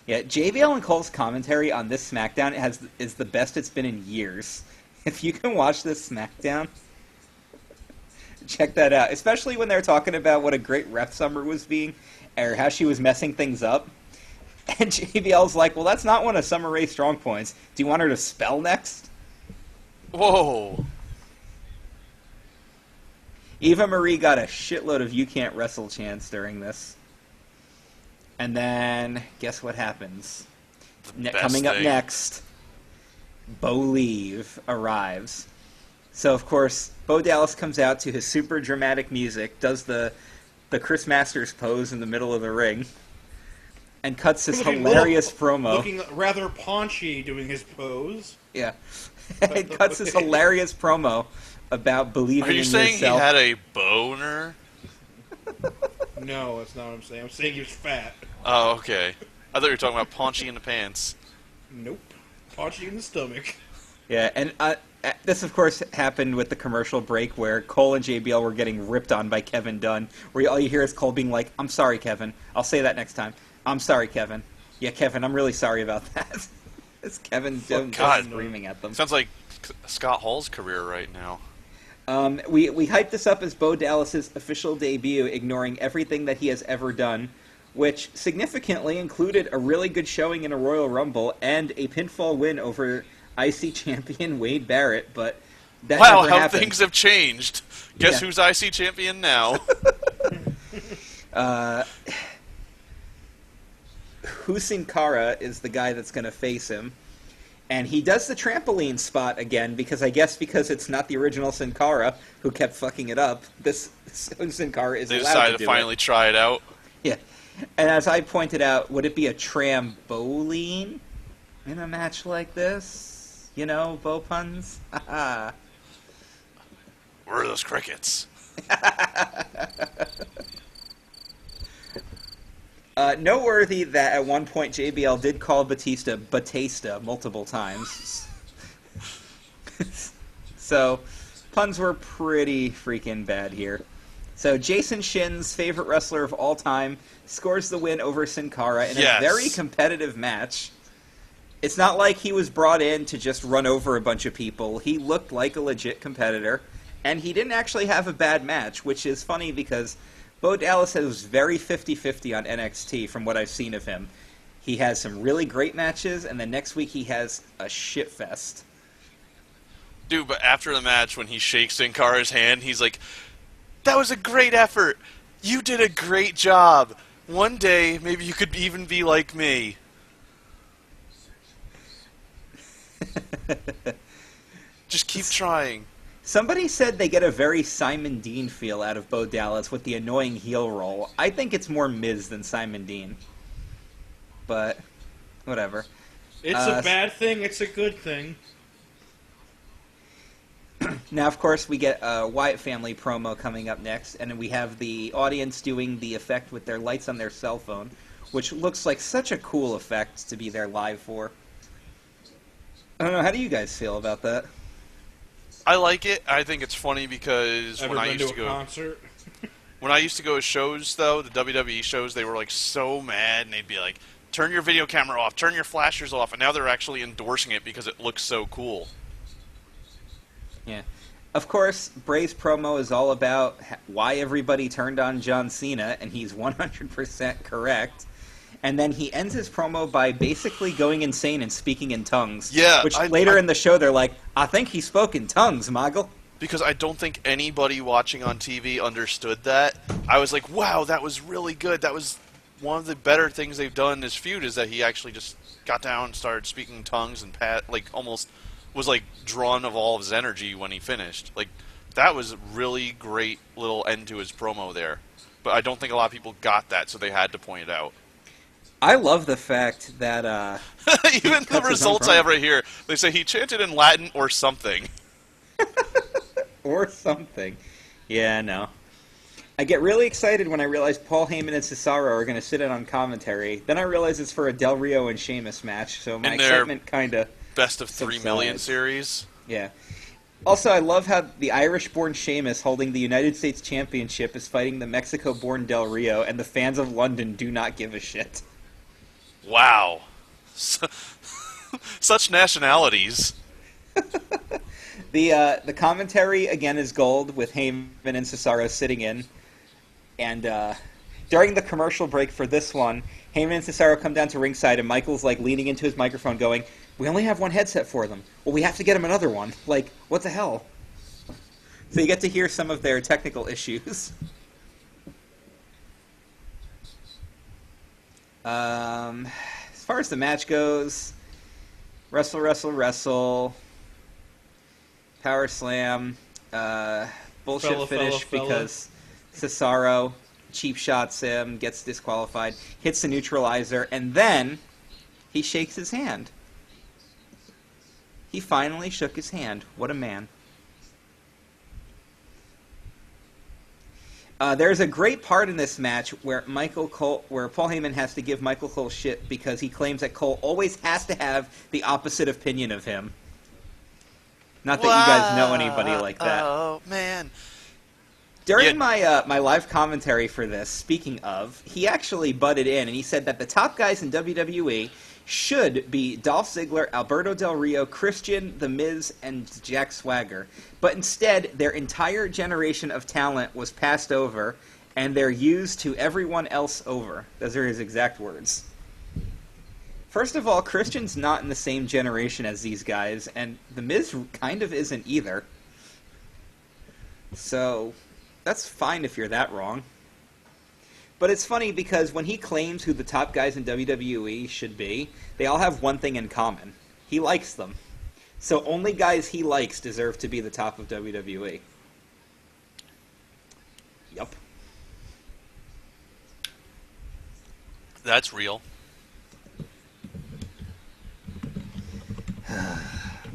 Yeah, JBL and Cole's commentary on this SmackDown is the best it's been in years. If you can watch this SmackDown, check that out. Especially when they're talking about what a great ref Summer was being, or how she was messing things up. And JBL's like, "Well, that's not one of Summer Rae's strong points. Do you want her to spell next?" Whoa. Eva Marie got a shitload of "you can't wrestle" chants during this. And then, guess what happens? Coming up next, Bo Leave arrives. So, of course, Bo Dallas comes out to his super dramatic music, does the Chris Masters pose in the middle of the ring, and cuts his hilarious promo. Looking rather paunchy doing his pose. Yeah. And cuts his hilarious promo about believing in yourself. Are you saying he had a boner? No, that's not what I'm saying. I'm saying he was fat. Oh, okay. I thought you were talking about paunchy in the pants. Nope. Paunchy in the stomach. Yeah, and this, of course, happened with the commercial break where Cole and JBL were getting ripped on by Kevin Dunn, where all you hear is Cole being like, "I'm sorry, Kevin. I'll say that next time. I'm sorry, Kevin. Yeah, Kevin, I'm really sorry about that." It's Kevin Dunn screaming at them. Sounds like Scott Hall's career right now. We hyped this up as Bo Dallas's official debut, ignoring everything that he has ever done, which significantly included a really good showing in a Royal Rumble and a pinfall win over IC champion Wade Barrett, but that wow, never how happened. things have changed. Guess who's IC champion now? Sin Cara is the guy that's going to face him. And he does the trampoline spot again, because it's not the original Sin Cara who kept fucking it up. This Sin Cara is allowed to do it. They decided to finally try it out. Yeah. And as I pointed out, would it be a trampoline in a match like this? You know, Bo puns? Where are those crickets? Noteworthy that at one point JBL did call Batista multiple times. So, puns were pretty freaking bad here. So, Jason Shin's favorite wrestler of all time scores the win over Sin Cara in a very competitive match. It's not like he was brought in to just run over a bunch of people. He looked like a legit competitor, and he didn't actually have a bad match, which is funny because Bo Dallas was very 50-50 on NXT from what I've seen of him. He has some really great matches, and then next week he has a shitfest. Dude, but after the match, when he shakes Sin Cara's hand, he's like, "That was a great effort. You did a great job. One day, maybe you could even be like me." Just keep trying. Somebody said they get a very Simon Dean feel out of Bo Dallas with the annoying heel roll. I think it's more Miz than Simon Dean. But whatever. It's a bad thing. It's a good thing. Now, of course, we get a Wyatt family promo coming up next, and we have the audience doing the effect with their lights on their cell phone, which looks like such a cool effect to be there live for. I don't know, how do you guys feel about that? I like it. I think it's funny because Ever when I been used to to a go concert? when I used to go to shows, though, the WWE shows, they were like so mad, and they'd be like, "Turn your video camera off, turn your flashers off," and now they're actually endorsing it because it looks so cool. Yeah. Of course, Bray's promo is all about why everybody turned on John Cena, and he's 100% correct. And then he ends his promo by basically going insane and speaking in tongues. Yeah, Which later in the show, they're like, I think he spoke in tongues, Moggle. Because I don't think anybody watching on TV understood that. I was like, wow, that was really good. That was one of the better things they've done in this feud, is that he actually just got down and started speaking tongues and almost was like drawn of all of his energy when he finished. Like, that was a really great little end to his promo there. But I don't think a lot of people got that, so they had to point it out. I love the fact that even the results I have right here, they say he chanted in Latin or something. Or something. Yeah, no. I get really excited when I realize Paul Heyman and Cesaro are going to sit in on commentary. Then I realize it's for a Del Rio and Sheamus match, so my excitement kind of best of 3 million series. Yeah. Also, I love how the Irish-born Sheamus holding the United States Championship is fighting the Mexico-born Del Rio, and the fans of London do not give a shit. Wow. Such nationalities. The commentary, again, is gold, with Heyman and Cesaro sitting in. And during the commercial break for this one, Heyman and Cesaro come down to ringside, and Michael's like leaning into his microphone going, "We only have one headset for them. Well, we have to get them another one. Like, what the hell?" So you get to hear some of their technical issues. As far as the match goes, wrestle, wrestle, wrestle, power slam, bullshit finish because Cesaro cheap shots him, gets disqualified, hits the neutralizer, and then he shakes his hand. He finally shook his hand. What a man. There's a great part in this match where Paul Heyman has to give Michael Cole shit because he claims that Cole always has to have the opposite opinion of him. Not that you guys know anybody like that. Oh, man. During my live commentary for this, speaking of, he actually butted in and he said that the top guys in WWE should be Dolph Ziggler, Alberto Del Rio, Christian, The Miz, and Jack Swagger. But instead, their entire generation of talent was passed over, and they're used to everyone else over. Those are his exact words. First of all, Christian's not in the same generation as these guys, and The Miz kind of isn't either. So, that's fine if you're that wrong. But it's funny because when he claims who the top guys in WWE should be, they all have one thing in common. He likes them. So only guys he likes deserve to be the top of WWE. Yup. That's real.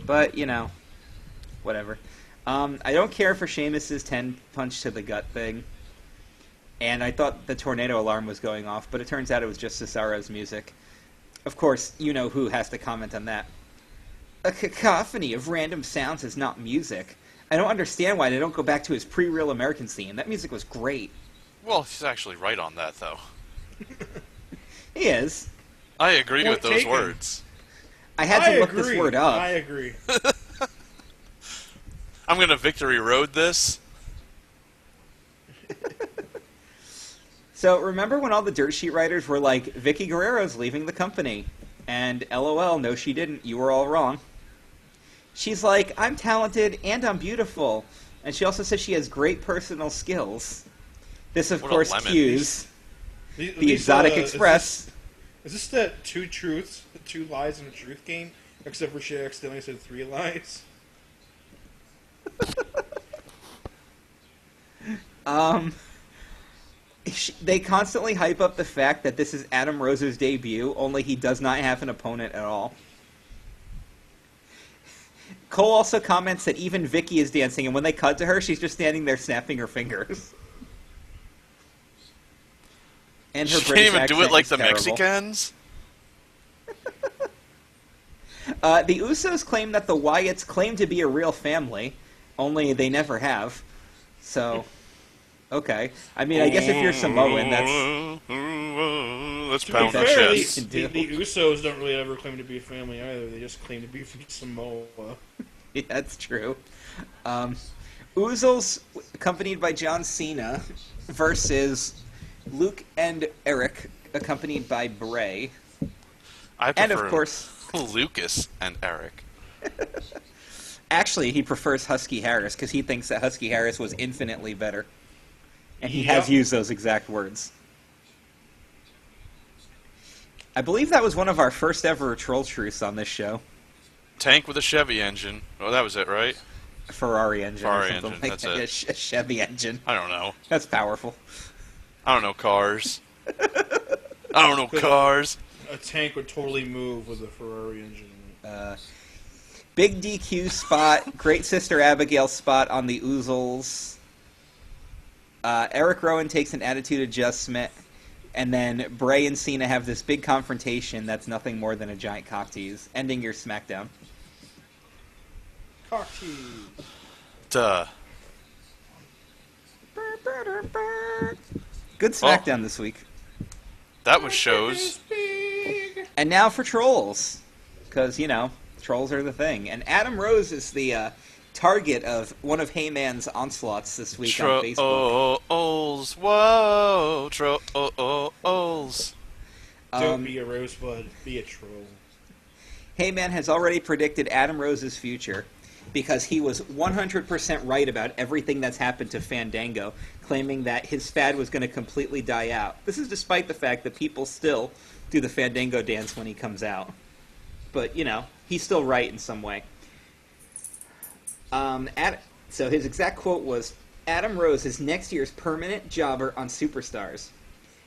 But, you know, whatever. I don't care for Sheamus's 10 punch to the gut thing. And I thought the tornado alarm was going off, but it turns out it was just Cesaro's music. Of course, you know who has to comment on that. A cacophony of random sounds is not music. I don't understand why they don't go back to his pre-Real Americans theme. That music was great. Well, he's actually right on that, though. He is. I agreed with those words. I had to look this word up. I agree. I'm going to Victory Road this. So, remember when all the dirt sheet writers were like, Vicky Guerrero's leaving the company? And LOL, no she didn't, you were all wrong. She's like, I'm talented and I'm beautiful. And she also says she has great personal skills. This, of course, cues the Exotic Express. Is this the two truths, the 2 lies and a truth game? Except for she accidentally said 3 lies? They constantly hype up the fact that this is Adam Rose's debut, only he does not have an opponent at all. Cole also comments that even Vicky is dancing, and when they cut to her, she's just standing there snapping her fingers. And her She British can't even do it accent like is the terrible. Mexicans. The Usos claim that the Wyatts claim to be a real family, only they never have. So, okay. I mean, I guess if you're Samoan, that's... Let's To be pound our fair, chests. the Usos don't really ever claim to be a family either. They just claim to be from Samoa. Yeah, that's true. Usos, accompanied by John Cena, versus Luke and Eric, accompanied by Bray. I prefer And, of course... Lucas and Eric. Actually, he prefers Husky Harris, because he thinks that Husky Harris was infinitely better. And he has used those exact words. I believe that was one of our first ever troll truths on this show. Tank with a Chevy engine. Oh, that was it, right? Ferrari engine Ferrari or something engine, like that's that. it. A Chevy engine. I don't know. That's powerful. I don't know cars. I don't know cars. A tank would totally move with a Ferrari engine. Big DQ spot, Great Sister Abigail spot on the Oozles. Eric Rowan takes an attitude adjustment, and then Bray and Cena have this big confrontation that's nothing more than a giant cock tease, ending your SmackDown. Cocky. Duh. Good SmackDown this week. That was shows. And now for trolls, because, you know, trolls are the thing. And Adam Rose is the target of one of Heyman's onslaughts this week on Facebook. Trolls, whoa, trolls. Don't be a rosebud, be a troll. Heyman has already predicted Adam Rose's future because he was 100% right about everything that's happened to Fandango, claiming that his fad was going to completely die out. This is despite the fact that people still do the Fandango dance when he comes out. But, you know, he's still right in some way. So his exact quote was, Adam Rose is next year's permanent jobber on Superstars.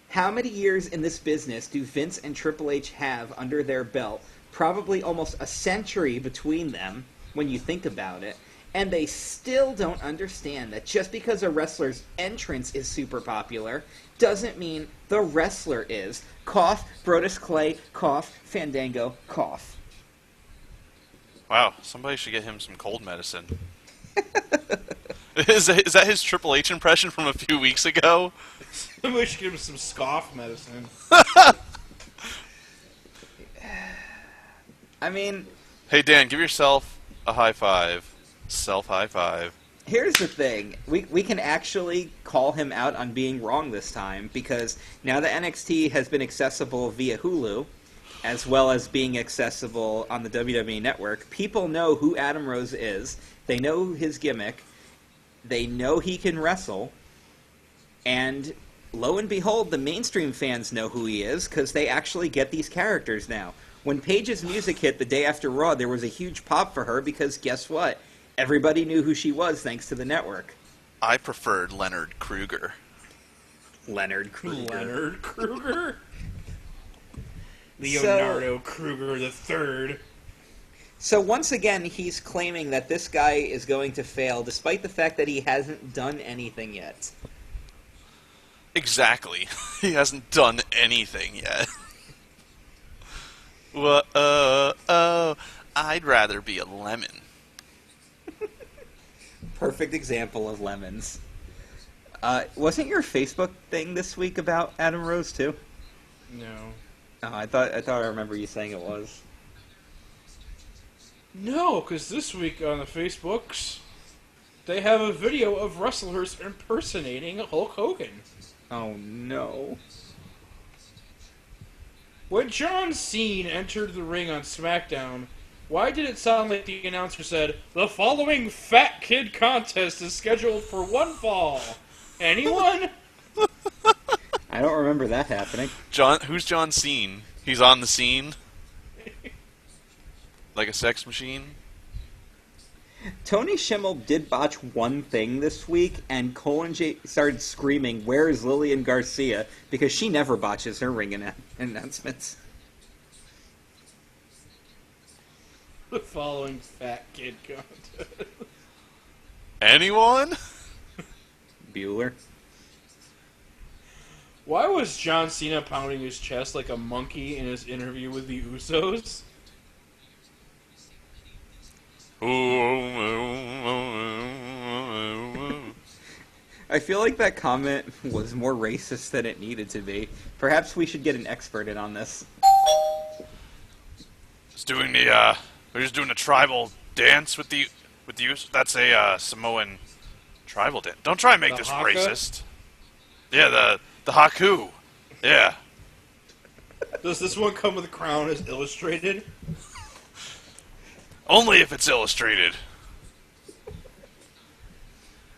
How many years in this business do Vince and Triple H have under their belt? Probably almost a century between them, when you think about it. And they still don't understand that just because a wrestler's entrance is super popular doesn't mean the wrestler is. Cough, Brodus Clay, cough, Fandango, cough. Wow, somebody should get him some cold medicine. Is that his Triple H impression from a few weeks ago? Somebody should give him some scoff medicine. I mean... Hey, Dan, give yourself a high five. Self-high five. Here's the thing. We can actually call him out on being wrong this time, because now that NXT has been accessible via Hulu, as well as being accessible on the WWE Network, people know who Adam Rose is, they know his gimmick, they know he can wrestle, and lo and behold, the mainstream fans know who he is, because they actually get these characters now. When Paige's music hit the day after Raw, there was a huge pop for her, because guess what? Everybody knew who she was thanks to the network. I preferred Leonard Kruger. Leonard Kruger. Leonard Kruger? Leonardo Kruger III. So once again, he's claiming that this guy is going to fail, despite the fact that he hasn't done anything yet. Exactly. He hasn't done anything yet. Whoa, I'd rather be a lemon. Perfect example of lemons. Wasn't your Facebook thing this week about Adam Rose too? No. Oh, I thought I remember you saying it was. No, because this week on the Facebooks, they have a video of wrestlers impersonating Hulk Hogan. Oh no. When John Cena entered the ring on SmackDown, why did it sound like the announcer said, "The following Fat Kid contest is scheduled for one fall"? Anyone? I don't remember that happening. Who's John Cena? He's on the scene? Like a sex machine? Tony Schimmel did botch one thing this week, and Colin J started screaming, "Where is Lillian Garcia?" because she never botches her ring announcements. The following fat kid content. Anyone? Bueller. Why was John Cena pounding his chest like a monkey in his interview with the Usos? I feel like that comment was more racist than it needed to be. Perhaps we should get an expert in on this. They're just doing a tribal dance with the That's a Samoan tribal dance. Don't try and make The this haka? racist. Yeah, the Haku. Yeah. Does this one come with a crown as illustrated? Only if it's illustrated.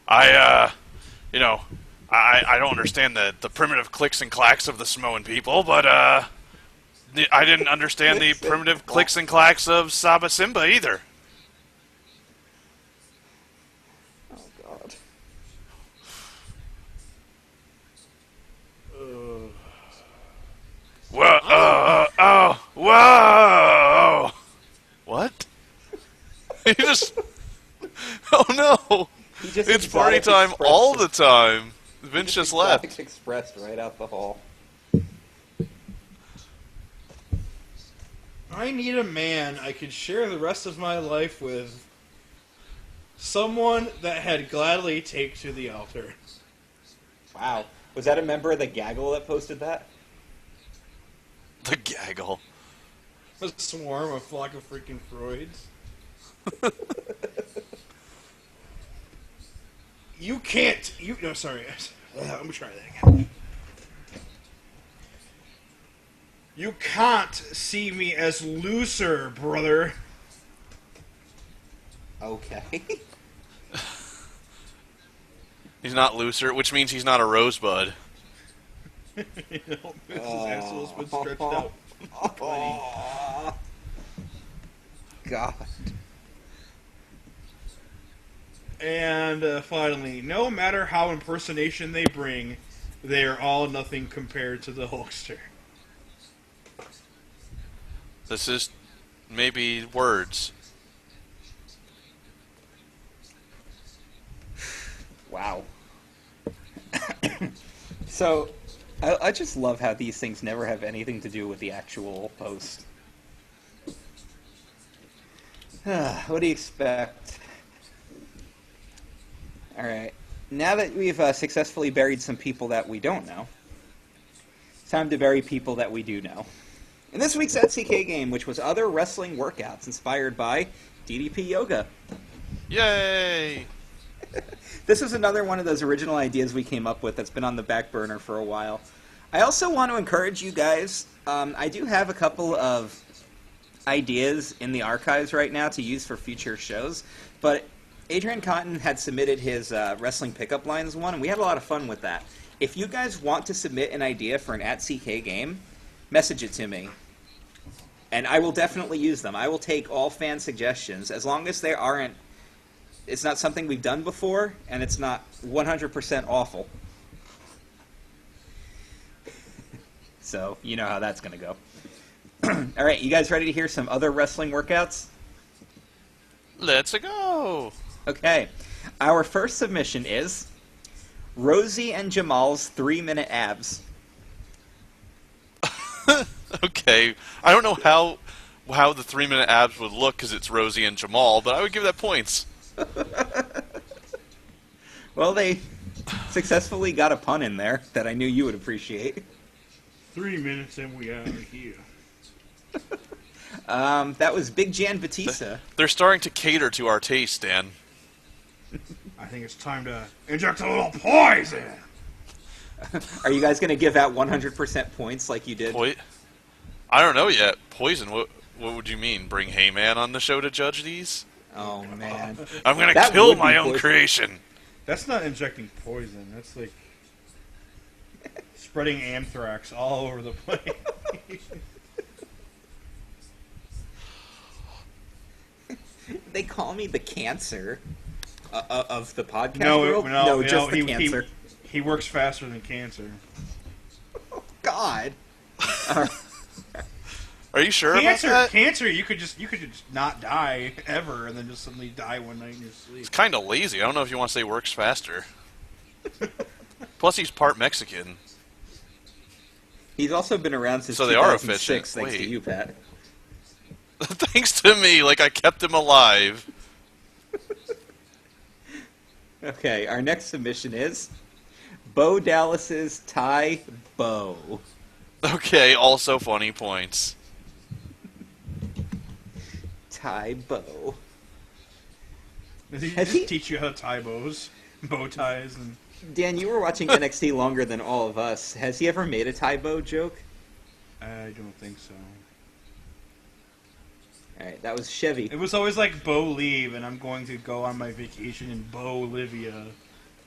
I don't understand the primitive clicks and clacks of the Samoan people, but I didn't understand the primitive clicks and clacks of Saba Simba either. Oh, God. Whoa! What? He just... Oh, no! It's party time all the time. Vince just left. Expressed right out the hall. I need a man I could share the rest of my life with. Someone that had gladly take to the altar. Wow. Was that a member of the Gaggle that posted that? The gaggle. A swarm, a flock of freaking Freuds. You can't. No, sorry. Let me try that again. You can't see me as looser, brother. Okay. He's not looser, which means he's not a rosebud. You know, his asshole's been stretched out. Oh, God. And finally, no matter how impersonation they bring, they are all nothing compared to the Hulkster. This is maybe words. Wow. So, I just love how these things never have anything to do with the actual post. What do you expect? Alright. Now that we've successfully buried some people that we don't know, it's time to bury people that we do know. In this week's SCK game, which was other wrestling workouts inspired by DDP Yoga. Yay! This is another one of those original ideas we came up with that's been on the back burner for a while. I also want to encourage you guys. I do have a couple of ideas in the archives right now to use for future shows, but Adrian Cotton had submitted his wrestling pickup lines one, and we had a lot of fun with that. If you guys want to submit an idea for an @CK game, message it to me, and I will definitely use them. I will take all fan suggestions, as long as they aren't... It's not something we've done before, and it's not 100% awful. So, you know how that's going to go. Alright, you guys ready to hear some other wrestling workouts? Let's go! Okay. Our first submission is Rosie and Jamal's 3-minute abs. Okay. I don't know how the 3-minute abs would look because it's Rosie and Jamal, but I would give that points. Well, they successfully got a pun in there that I knew you would appreciate. 3 minutes and we out of here. That was Big Jan Batista. They're starting to cater to our taste, Dan. I think it's time to inject a little poison. Are you guys going to give out 100% points like you did? I don't know yet. Poison, what would you mean? Bring Heyman on the show to judge these? Oh, man. I'm going to That kill would be my own poison. creation. That's not injecting poison. That's like spreading anthrax all over the place. They call me the cancer of the podcast No, world. no, Just the cancer. He works faster than cancer. Oh, God. All right. Are you sure Cancer, about that? cancer. You could just not die ever, and then just suddenly die one night in your sleep. It's kind of lazy. I don't know if you want to say works faster. Plus, he's part Mexican. He's also been around since So they are 2006, efficient. thanks to Wait. you, Pat. Thanks to me, like I kept him alive. Okay, our next submission is Bo Dallas's Ty Bo. Okay, also funny points. Ty Bo. Does he Has just he- teach you how to tie bows, bow ties, and Dan, you were watching NXT longer than all of us. Has he ever made a Ty Bo joke? I don't think so. Alright, that was Chevy. It was always like Bo leave, and I'm going to go on my vacation in Bolivia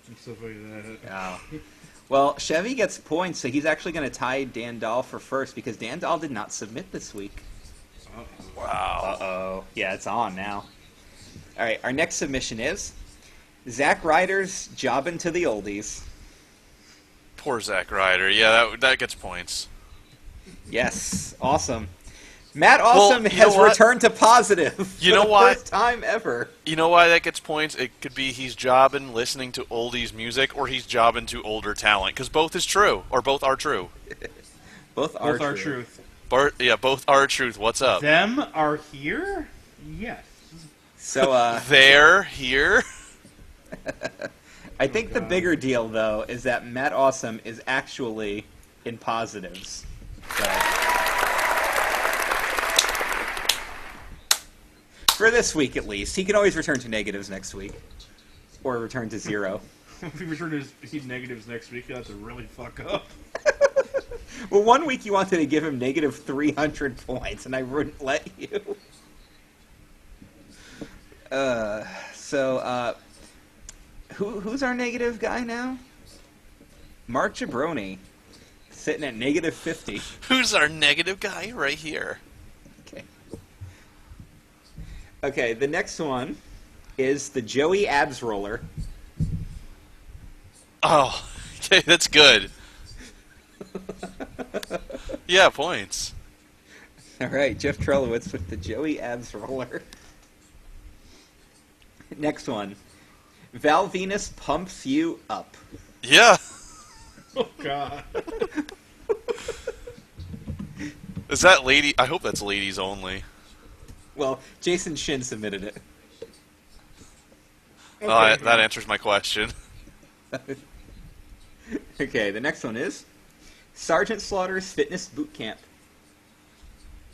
and stuff like that. Oh. Well, Chevy gets points, so he's actually going to tie Dan Dahl for first because Dan Dahl did not submit this week. Wow. Uh-oh. Yeah, it's on now. Alright, our next submission is Zack Ryder's Jobbin' to the Oldies. Poor Zack Ryder. Yeah, that gets points. Yes, awesome. Matt Awesome you has know what? returned to positive You for know the what? first time ever. You know why that gets points? It could be he's jobbing listening to oldies music, or he's jobbing to older talent, because both is true, or both are true. Both are Both are true. truth. Yeah, both are truth. What's up? Them are here? Yes. So, They're here. I think the God. bigger deal, though, is that Matt Awesome is actually in positives. So. For this week, at least. He can always return to negatives next week. Or return to zero. If we return to his negatives next week, he'll have to really fuck up. Well, one week you wanted to give him negative 300 points, and I wouldn't let you. Who's our negative guy now? Mark Jabroni, sitting at negative 50. Who's our negative guy right here? Okay. Okay, the next one is the Joey Abs Roller. Oh, okay, that's good. Yeah, points. All right, Jeff Trelowitz with the Joey Abs Roller. Next one. Val Venus pumps you up. Yeah. Oh, God. Is that lady? I hope that's ladies only. Well, Jason Shin submitted it. That answers my question. Okay, the next one is Sergeant Slaughter's Fitness Boot Camp.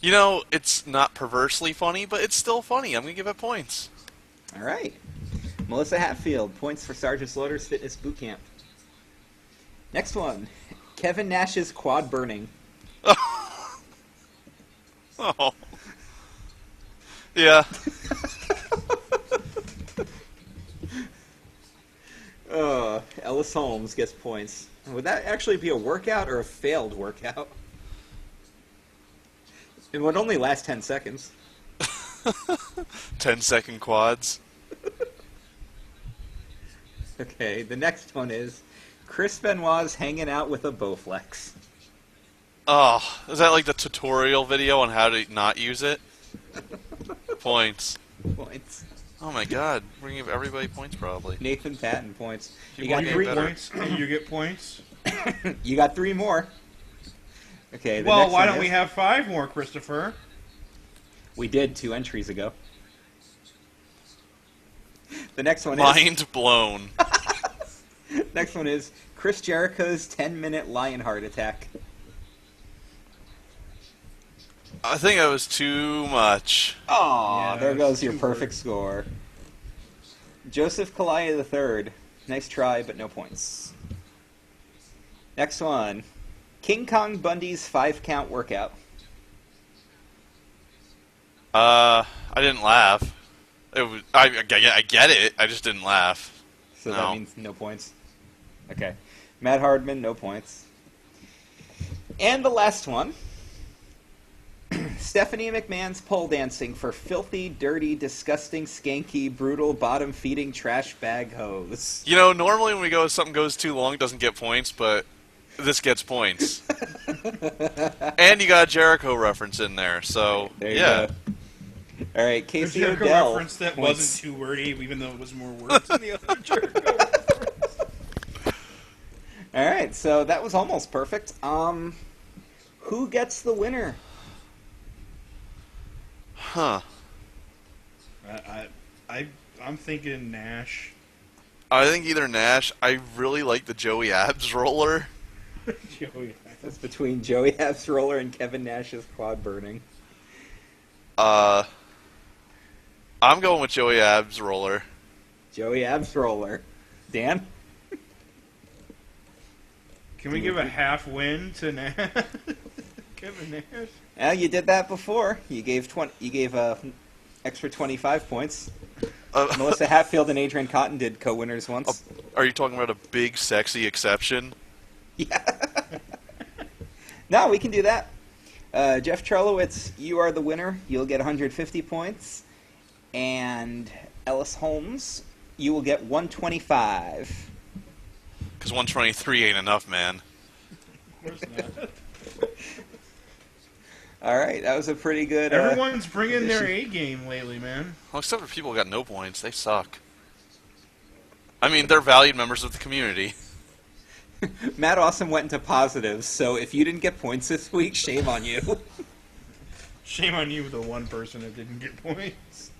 You know, it's not perversely funny, but it's still funny. I'm going to give it points. All right. Melissa Hatfield, points for Sergeant Slaughter's Fitness Boot Camp. Next one, Kevin Nash's Quad Burning. Oh. Yeah. Ellis Holmes gets points. Would that actually be a workout or a failed workout? It would only last 10 seconds. 10-second quads. Okay, the next one is Chris Benoit's hanging out with a Bowflex. Oh, is that like the tutorial video on how to not use it? Points. Points. Oh my god, we're going to give everybody points probably. Nathan Patton points. You People got get three. better. Points, and you get points. You got three more. Okay. The Well, next why one don't is- we have 5 more, Christopher? We did 2 entries ago. The next one is. Mind blown. Next one is Chris Jericho's 10-minute Lionheart attack. I think that was too much. Aw, Yeah, there it's goes your too perfect score. Joseph Kalaya III. Nice try, but no points. Next one. King Kong Bundy's 5-count workout. I didn't laugh. I get it. I just didn't laugh. So No. that means no points. Okay. Matt Hardman, no points. And the last one. Stephanie McMahon's pole dancing for filthy, dirty, disgusting, skanky, brutal, bottom-feeding trash bag hose. You know, normally when we go, something goes too long, it doesn't get points, but this gets points. And you got a Jericho reference in there, so There you yeah. go. All right, The Casey Jericho O'Dell. reference that points. wasn't too wordy, even though it was more words than the other Jericho reference. All right, so that was almost perfect. Who gets the winner? Huh. I'm thinking Nash. I think either Nash. I really like the Joey Abs roller. Joey. That's between Joey Abs Roller and Kevin Nash's quad burning. I'm going with Joey Abs roller. Joey Abs Roller. Dan? Can we give a half win to Nash? Kevin Nash? Well, you did that before. You gave extra 25 points. Melissa Hatfield and Adrian Cotton did co-winners once. Are you talking about a big, sexy exception? Yeah. No, we can do that. Jeff Charlowitz, you are the winner. You'll get 150 points. And Ellis Holmes, you will get 125. Because 123 ain't enough, man. Of course not. All right, that was a pretty good... Everyone's bringing their addition. A game lately, man. Well, except for people who got no points. They suck. I mean, they're valued members of the community. Matt Awesome went into positives, so if you didn't get points this week, shame on you. Shame on you, the one person that didn't get points.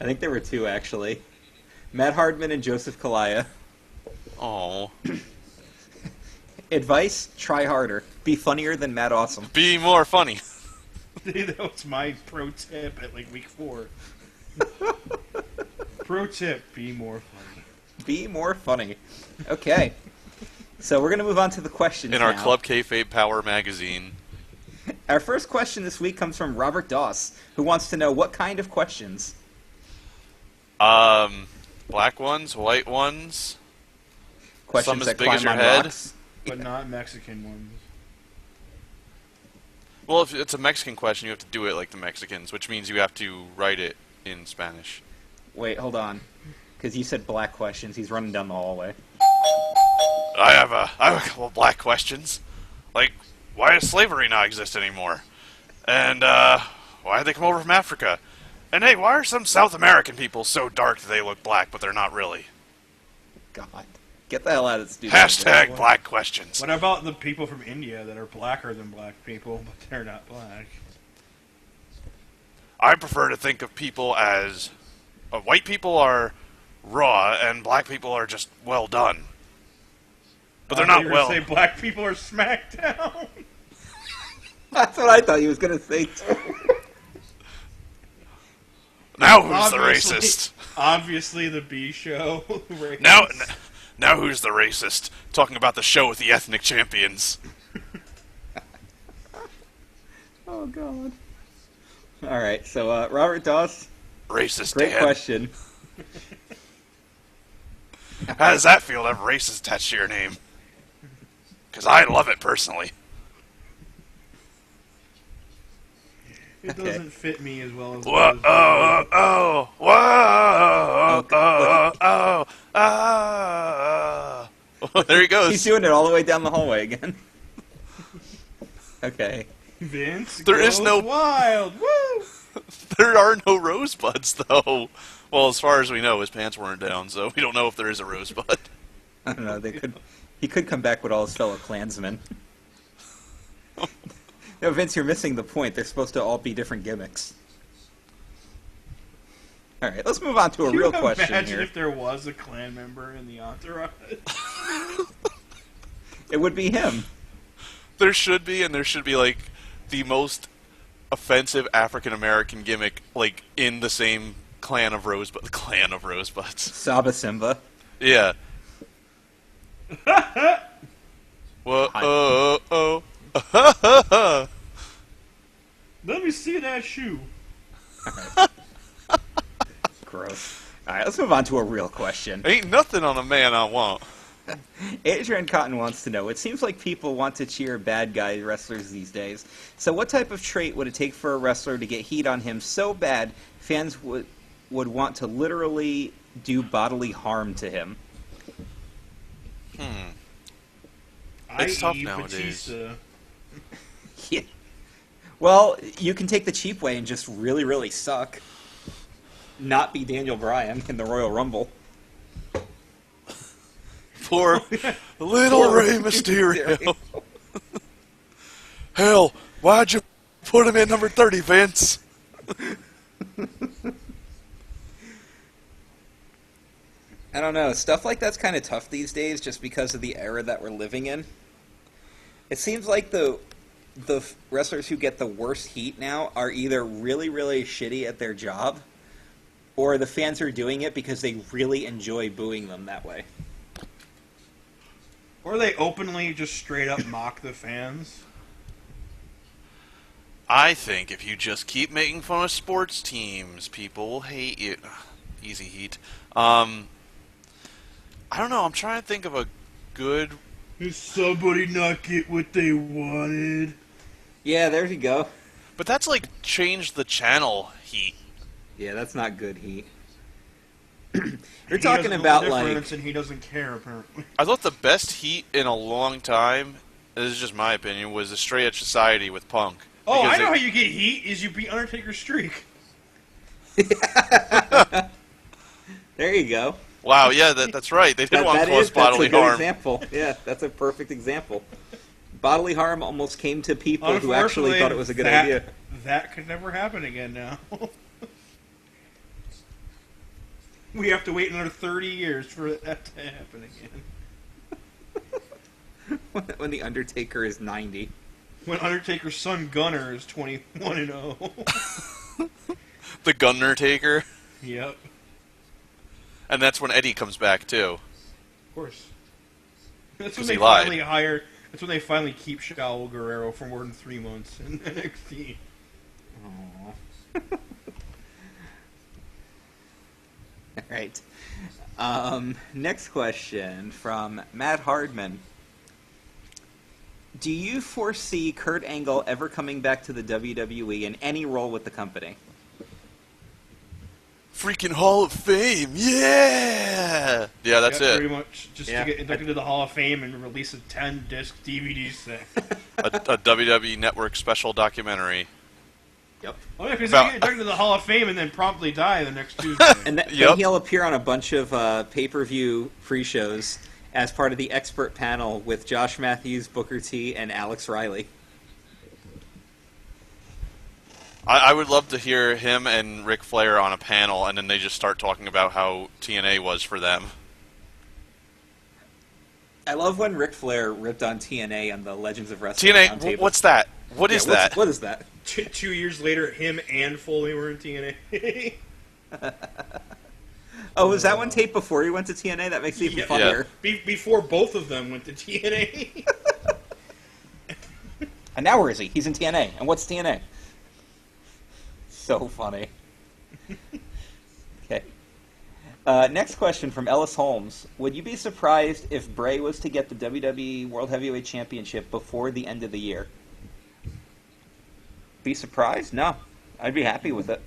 I think there were two, actually. Matt Hardman and Joseph Kalaya. Oh. Advice, try harder. Be funnier than Matt Awesome. Be more funny. That was my pro tip at like week 4. Pro tip, be more funny. Be more funny. Okay. So we're going to move on to the questions In our now. Club Kayfabe Power magazine. Our first question this week comes from Robert Doss, who wants to know what kind of questions. Black ones, white ones. Questions Some as that big climb as your on head. rocks. But not Mexican ones. Well, if it's a Mexican question, you have to do it like the Mexicans, which means you have to write it in Spanish. Wait, hold on. Because you said black questions. He's running down the hallway. I have a couple of black questions. Like, why does slavery not exist anymore? And, why did they come over from Africa? And hey, why are some South American people so dark that they look black, but they're not really? God. Get the hell out of the studio. Hashtag black questions. What about the people from India that are blacker than black people, but they're not black? I prefer to think of people as... white people are raw, and black people are just well done. But they're not well... Say black people are SmackDown. That's what I thought he was going to say, too. Now who's the racist? Obviously the B show. Now who's the racist? Talking about the show with the ethnic champions. Oh, God. All right, so Robert Doss, Racist great Dan. question. How does that feel to have racist attached to your name? Because I love it personally. It doesn't fit me as well as. Whoa, there he goes. He's doing it all the way down the hallway again. Okay. Vince There goes is no- wild. Woo! There are no rosebuds, though. Well, as far as we know, his pants weren't down, so we don't know if there is a rosebud. I don't know. He could come back with all his fellow Klansmen. No, Vince, you're missing the point. They're supposed to all be different gimmicks. All right, let's move on to a Can real you question imagine here. if there was a Klan member in the entourage? It would be him. There should be, and there should be, like, the most offensive African-American gimmick, like, in the same clan of rosebuds. Clan of rosebuds. Saba Simba. Yeah. Whoa, Let me see that shoe. Gross. All right, let's move on to a real question. Ain't nothing on a man I want. Adrian Cotton wants to know, it seems like people want to cheer bad guy wrestlers these days. So what type of trait would it take for a wrestler to get heat on him so bad fans would want to literally do bodily harm to him? It's tough i.e. nowadays. Batista. Yeah. Well, you can take the cheap way and just really, really suck. Not be Daniel Bryan in the Royal Rumble. Poor little Rey Mysterio. Hell, why'd you put him at number 30, Vince? I don't know. Stuff like that's kind of tough these days just because of the era that we're living in. It seems like the wrestlers who get the worst heat now are either really, really shitty at their job, or the fans are doing it because they really enjoy booing them that way. Or they openly just straight up mock the fans. I think if you just keep making fun of sports teams, people will hate you. Easy heat. I don't know. I'm trying to think of a good... Did somebody not get what they wanted? Yeah, there you go. But that's like change the channel heat. Yeah, that's not good heat. You're He talking doesn't know about the like... difference, and he doesn't care, apparently. I thought the best heat in a long time, this is just my opinion, was the Straight Edge Society with Punk. Oh, Because I know how you get heat, is you beat Undertaker's streak. There you go. Wow, yeah, that's right. They didn't want to cause That's bodily a good harm. example. Yeah, that's a perfect example. Bodily harm almost came to people who actually thought it was a good idea. That could never happen again now. We have to wait another 30 years for that to happen again. When the Undertaker is 90. When Undertaker's son Gunner is 21-0. The Gunner Taker. Yep. And that's when Eddie comes back, too. Of course. That's when 'Cause they he lied. finally hire. That's when they finally keep Shaul Guerrero for more than 3 months in NXT. All right. Next question from Matt Hardman. Do you foresee Kurt Angle ever coming back to the WWE in any role with the company? Freaking Hall of Fame, yeah! Yeah, that's Yeah, it. Pretty much just Yeah. to get inducted to the Hall of Fame and release a 10-disc DVD set. A WWE Network special documentary. Yep. Oh yeah, because About- he get inducted to the Hall of Fame and then promptly die the next Tuesday. And then Yep. he'll appear on a bunch of pay-per-view pre-shows as part of the expert panel with Josh Matthews, Booker T, and Alex Riley. I would love to hear him and Ric Flair on a panel, and then they just start talking about how TNA was for them. I love when Ric Flair ripped on TNA on the Legends of Wrestling TNA, Roundtable. what's that? What is that? What is that? 2 years later, him and Foley were in TNA. Oh, was that one taped before he went to TNA? That makes it even Yeah. funnier. Before both of them went to TNA. And now where is he? He's in TNA. And what's TNA? So funny. Okay. Next question from Ellis Holmes. Would you be surprised if Bray was to get the WWE World Heavyweight Championship before the end of the year? Be surprised? No. I'd be happy with it.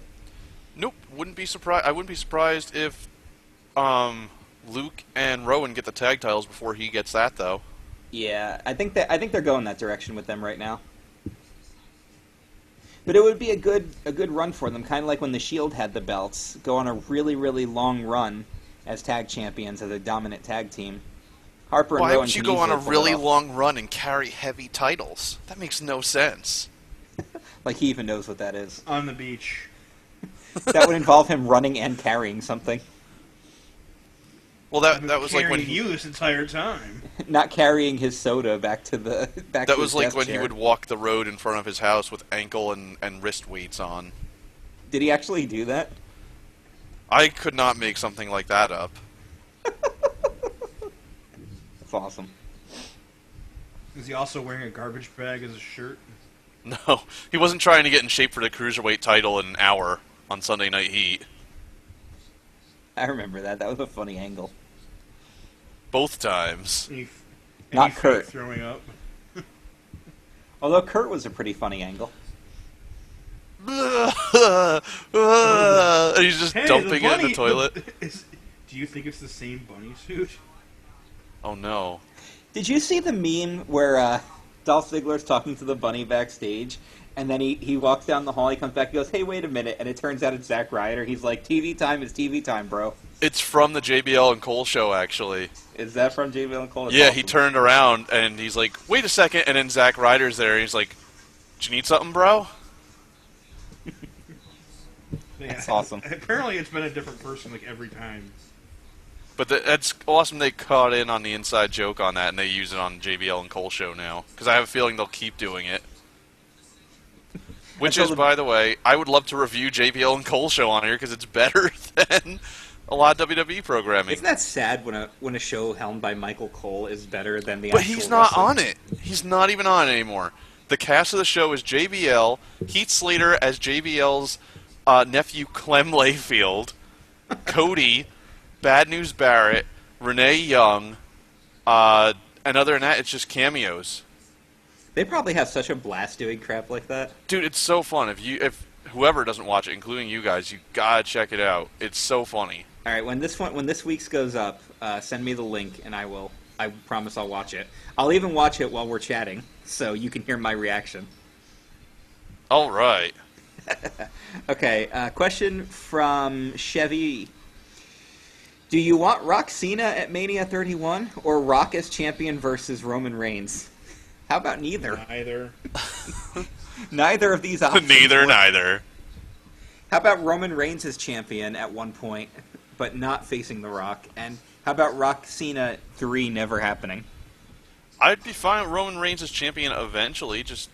Nope, wouldn't be surprised. I wouldn't be surprised if Luke and Rowan get the tag titles before he gets that, though. Yeah, I think they're going that direction with them right now. But it would be a good run for them, kind of like when the Shield had the belts. Go on a really, really long run as tag champions, as a dominant tag team. Harper and Why Rowan would you can go on a easily pull really it off. long run and carry heavy titles? That makes no sense. Like he even knows what that is. On the beach. That would involve him running and carrying something. Well, that was like when Carrying you this entire time. Not carrying his soda back to the back. that to was his like desk when chair. he would walk the road in front of his house with ankle and wrist weights on. Did he actually do that? I could not make something like that up. That's awesome. Is he also wearing a garbage bag as a shirt? No, he wasn't trying to get in shape for the cruiserweight title in an hour on Sunday Night Heat. I remember that. That was a funny angle. Both times. Not Any Kurt. fake throwing up. Although Kurt was a pretty funny angle. And he's just Hey, dumping the it in bunny, the toilet. Do you think it's the same bunny suit? Oh no. Did you see the meme where Dolph Ziggler's talking to the bunny backstage, and then he walks down the hall, he comes back, he goes, "Hey, wait a minute," and it turns out it's Zack Ryder. He's like, "TV time is TV time, bro." It's from the JBL and Cole show, actually. Is that from JBL and Cole? That's Yeah, awesome. he turned around and he's like, "Wait a second," and then Zack Ryder's there. And he's like, "Did you need something, bro?" That's awesome. Apparently, it's been a different person like every time. But that's awesome. They caught in on the inside joke on that, and they use it on JBL and Cole show now. Because I have a feeling they'll keep doing it. Which is, by the way, I would love to review JBL and Cole show on here because it's better than a lot of WWE programming. Isn't that sad when a show helmed by Michael Cole is better than the But actual he's not wrestling? on it. He's not even on it anymore. The cast of the show is JBL, Heath Slater as JBL's nephew Clem Layfield, Cody, Bad News Barrett, Renee Young, and other than that, it's just cameos. They probably have such a blast doing crap like that. Dude, it's so fun. If whoever doesn't watch it, including you guys, you gotta check it out. It's so funny. All right, when this week's goes up, send me the link, and I will. I promise I'll watch it. I'll even watch it while we're chatting, so you can hear my reaction. All right. Okay, question from Chevy. Do you want Rock Cena at Mania 31 or Rock as champion versus Roman Reigns? How about neither? Either. Neither of these options. Neither. How about Roman Reigns as champion at one point, but not facing The Rock? And how about Rock Cena 3 never happening? I'd be fine with Roman Reigns as champion eventually. Just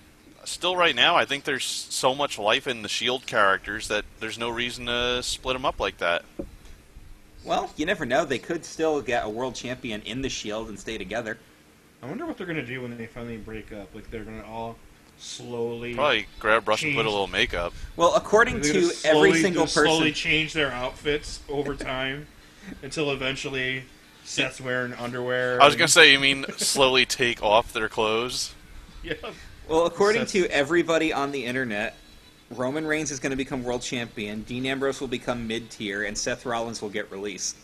still right now, I think there's so much life in the Shield characters that there's no reason to split them up like that. Well, you never know. They could still get a world champion in the Shield and stay together. I wonder what they're gonna do when they finally break up. Like they're gonna all slowly Probably grab a brush and put a Change. little makeup. Well, according they're to gonna every slowly- single just slowly person, change their outfits over time until eventually Seth's wearing underwear. I was gonna say, you mean slowly take off their clothes? Yeah. well, according Seth's- to everybody on the internet, Roman Reigns is going to become world champion. Dean Ambrose will become mid-tier, and Seth Rollins will get released.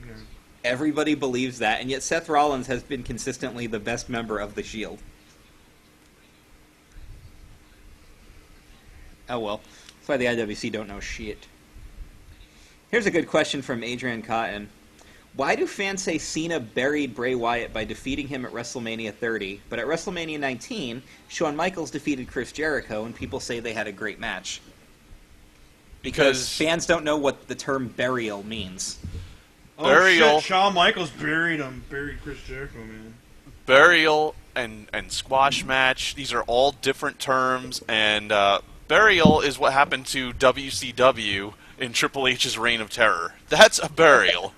Okay. Everybody believes that, and yet Seth Rollins has been consistently the best member of the Shield. Oh well, that's why the IWC don't know shit. Here's a good question from Adrian Cotton. Why do fans say Cena buried Bray Wyatt by defeating him at WrestleMania 30, but at WrestleMania 19, Shawn Michaels defeated Chris Jericho, and people say they had a great match? Because fans don't know what the term burial means. Burial. Oh shit! Shawn Michaels buried him. Buried Chris Jericho, man. Burial and squash match, these are all different terms, and burial is what happened to WCW in Triple H's Reign of Terror. That's a burial.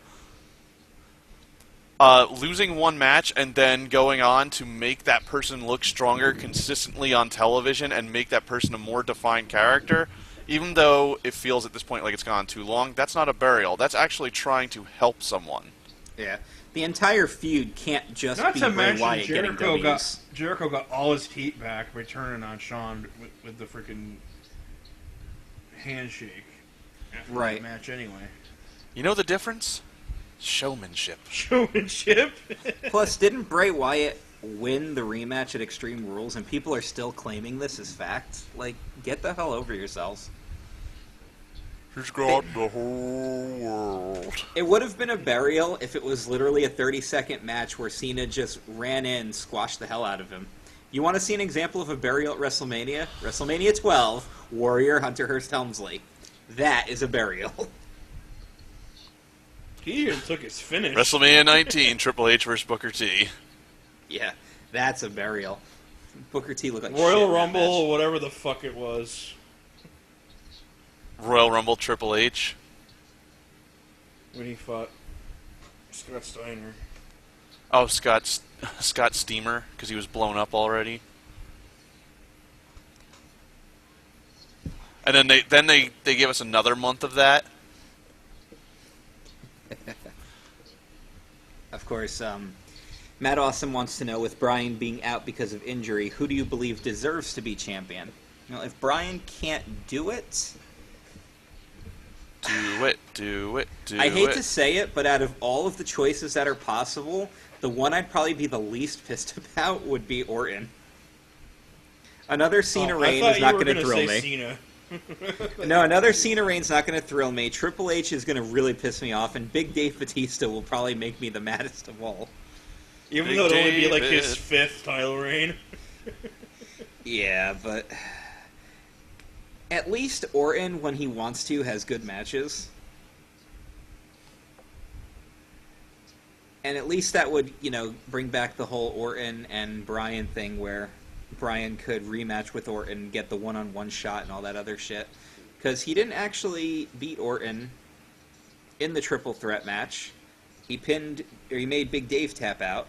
Losing one match and then going on to make that person look stronger consistently on television and make that person a more defined character, even though it feels at this point like it's gone too long, that's not a burial. That's actually trying to help someone. Yeah. The entire feud can't just Not be to Bray mention Wyatt getting Ws. Jericho got all his heat back by turning on Shawn with the freaking handshake after Right. that match anyway. You know the difference? Showmanship. Showmanship. Plus, didn't Bray Wyatt win the rematch at Extreme Rules, and people are still claiming this as fact? Like, get the hell over yourselves. He's got the whole world. It would have been a burial if it was literally a 30-second match where Cena just ran in, squashed the hell out of him. You want to see an example of a burial at WrestleMania? WrestleMania 12, Warrior Hunter Hearst Helmsley. That is a burial. He even took his finish. WrestleMania 19, Triple H versus Booker T. Yeah, that's a burial. Booker T looked like shit Royal in that Rumble, match. or whatever the fuck it was. Royal Rumble, Triple H. When he fought Scott Steiner. Oh, Scott Steamer, because he was blown up already. And then they gave us another month of that. Of course, Matt Awesome wants to know, with Bryan being out because of injury, who do you believe deserves to be champion? Now, if Bryan can't do it... Do it. I hate to say it, but out of all of the choices that are possible, the one I'd probably be the least pissed about would be Orton. Another Cena reign is not going to thrill me. Cena. No, another Cena reign's not going to thrill me. Triple H is going to really piss me off, and Big Dave Batista will probably make me the maddest of all. Even Big though it'll only be like David. his 5th title reign. Yeah, but at least Orton, when he wants to, has good matches. And at least that would, bring back the whole Orton and Bryan thing where Bryan could rematch with Orton, get the one-on-one shot and all that other shit. Because he didn't actually beat Orton in the triple threat match. He made Big Dave tap out.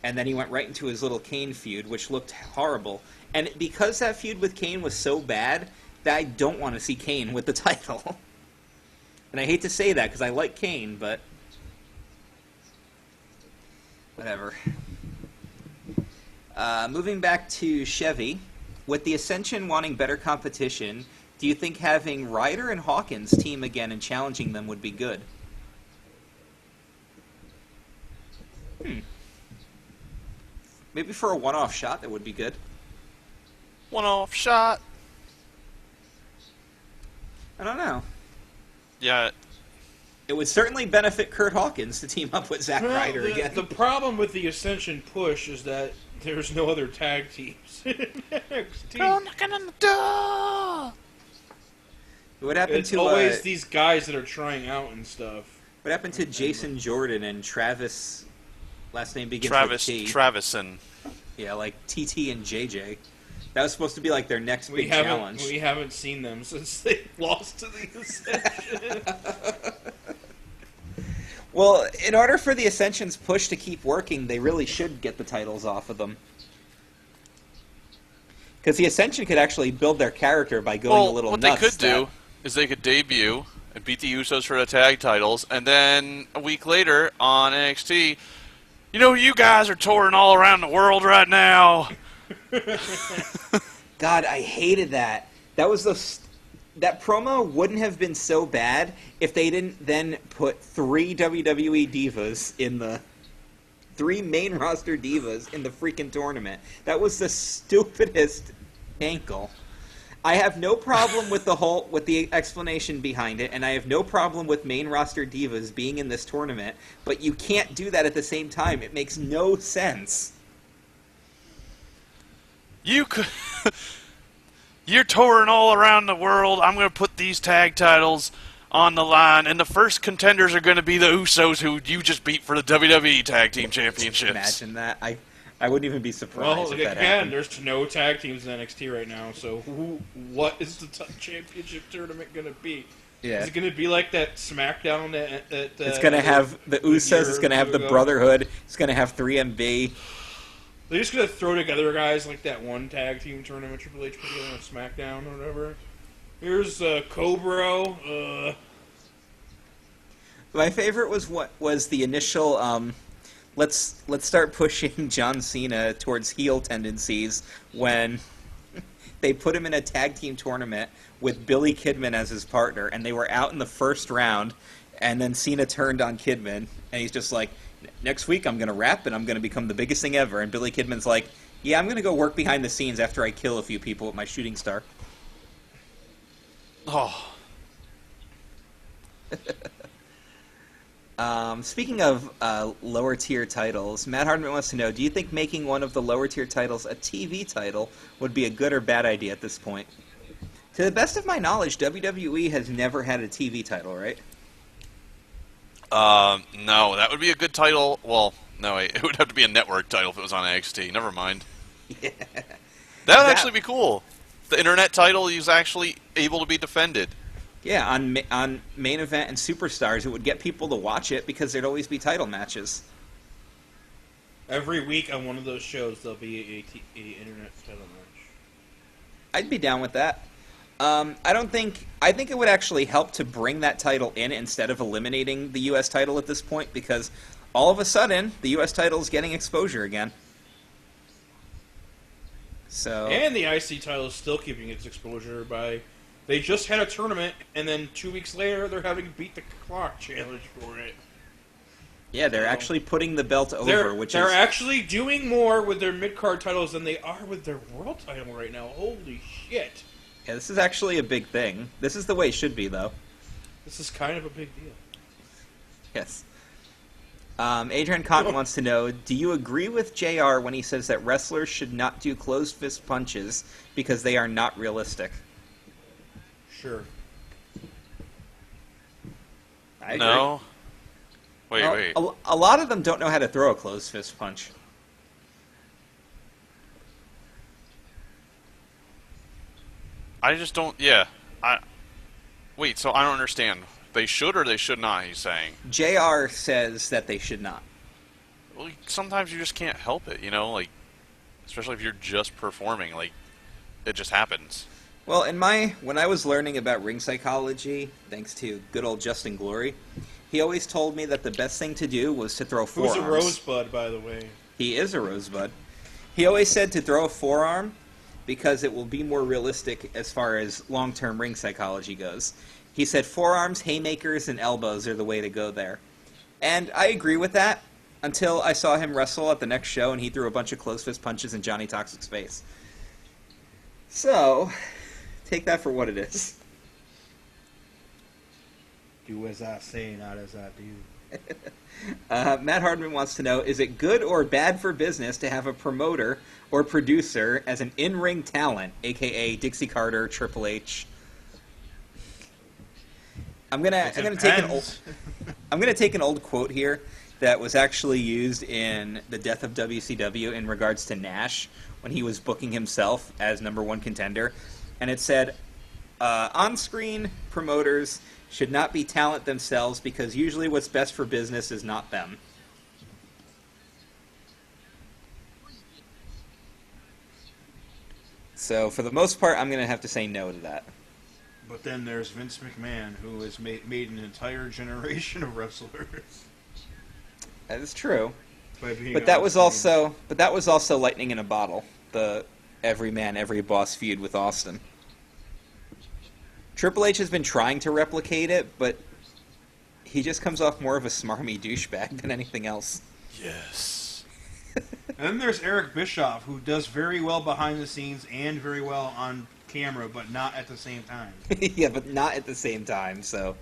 And then he went right into his little Kane feud, which looked horrible. And because that feud with Kane was so bad, that I don't want to see Kane with the title. And I hate to say that, because I like Kane, but... whatever. Moving back to Chevy, with the Ascension wanting better competition, do you think having Ryder and Hawkins team again and challenging them would be good? Maybe for a one-off shot, that would be good. One-off shot. I don't know. Yeah. It would certainly benefit Kurt Hawkins to team up with Zack Ryder again. The problem with the Ascension push is that there's no other tag teams in NXT. Go knocking on the door. What happened It's to always these guys that are trying out and stuff. What happened to Jason Jordan and Travis? Last name begins Travis with T. Travison. Yeah, like TT and JJ. That was supposed to be like their next big challenge. We haven't seen them since they lost to the Ascension. Well, in order for the Ascension's push to keep working, they really should get the titles off of them. Because the Ascension could actually build their character by going a little nuts. What they could do is they could debut and beat the Usos for the tag titles, and then a week later on NXT, you guys are touring all around the world right now. God, I hated that. That promo wouldn't have been so bad if they didn't then put 3 WWE divas in the 3 main roster divas in the freaking tournament. That was the stupidest ankle. I have no problem with the explanation behind it, and I have no problem with main roster divas being in this tournament, but you can't do that at the same time. It makes no sense. You could. You're touring all around the world. I'm going to put these tag titles on the line, and the first contenders are going to be the Usos, who you just beat for the WWE Tag Team Championships. Imagine that. I wouldn't even be surprised if that happened. There's no tag teams in NXT right now, so what is the championship tournament going to be? Yeah. Is it going to be like that SmackDown that it's going to have the Usos, it's going to have the Brotherhood, it's going to have 3MB. They're just going to throw together guys like that one tag team tournament Triple H put together on SmackDown or whatever. Here's Cobra. My favorite was the initial let's start pushing John Cena towards heel tendencies when they put him in a tag team tournament with Billy Kidman as his partner, and they were out in the first round, and then Cena turned on Kidman, and he's just like, next week I'm going to rap and I'm going to become the biggest thing ever. And Billy Kidman's like, yeah, I'm going to go work behind the scenes after I kill a few people with my shooting star. Oh. Speaking of lower tier titles, Matt Hardman wants to know, do you think making one of the lower tier titles a TV title would be a good or bad idea at this point? To the best of my knowledge, WWE has never had a TV title, right? No, that would be a good title. Well, no, it would have to be a network title if it was on NXT. Never mind. Yeah. That would actually be cool. The internet title is actually able to be defended. Yeah, on Main Event and Superstars, it would get people to watch it because there'd always be title matches. Every week on one of those shows, there'll be a internet title match. I'd be down with that. I think it would actually help to bring that title in instead of eliminating the U.S. title at this point, because all of a sudden, the U.S. title is getting exposure again. So And the IC title is still keeping its exposure by... They just had a tournament, and then 2 weeks later, they're having Beat the Clock challenge for it. yeah, they're actually putting the belt over, They're actually doing more with their mid-card titles than they are with their world title right now. Holy shit. Yeah, this is actually a big thing. This is the way it should be, though. This is kind of a big deal. Yes. Adrian Cotton wants to know, do you agree with JR when he says that wrestlers should not do closed fist punches because they are not realistic? Sure. I agree. No. Wait, Well, wait. A lot of them don't know how to throw a closed fist punch. I just don't. Yeah. Wait. So I don't understand. They should or they should not. He's saying. JR says that they should not. Well, sometimes you just can't help it. You know, like especially if you're just performing. Like it just happens. Well, when I was learning about ring psychology, thanks to good old Justin Glory, he always told me that the best thing to do was to throw forearms. Who's a rosebud, by the way? He is a rosebud. He always said to throw a forearm because it will be more realistic as far as long-term ring psychology goes. He said forearms, haymakers, and elbows are the way to go there. And I agree with that until I saw him wrestle at the next show and he threw a bunch of closed fist punches in Johnny Toxic's face. So, take that for what it is. Do as I say, not as I do. Matt Hardman wants to know, is it good or bad for business to have a promoter or producer as an in-ring talent, a.k.a. Dixie Carter, Triple H? I'm gonna take an old quote here that was actually used in the Death of WCW in regards to Nash when he was booking himself as #1 contender, and it said, on-screen promoters should not be talent themselves because usually what's best for business is not them. So for the most part, I'm going to have to say no to that. But then there's Vince McMahon, who has made an entire generation of wrestlers. That is true. By being But that was on-screen. also lightning in a bottle. The every man, every boss feud with Austin. Triple H has been trying to replicate it, but he just comes off more of a smarmy douchebag than anything else. Yes. And then there's Eric Bischoff, who does very well behind the scenes and very well on camera, but not at the same time. Yeah, but not at the same time, so...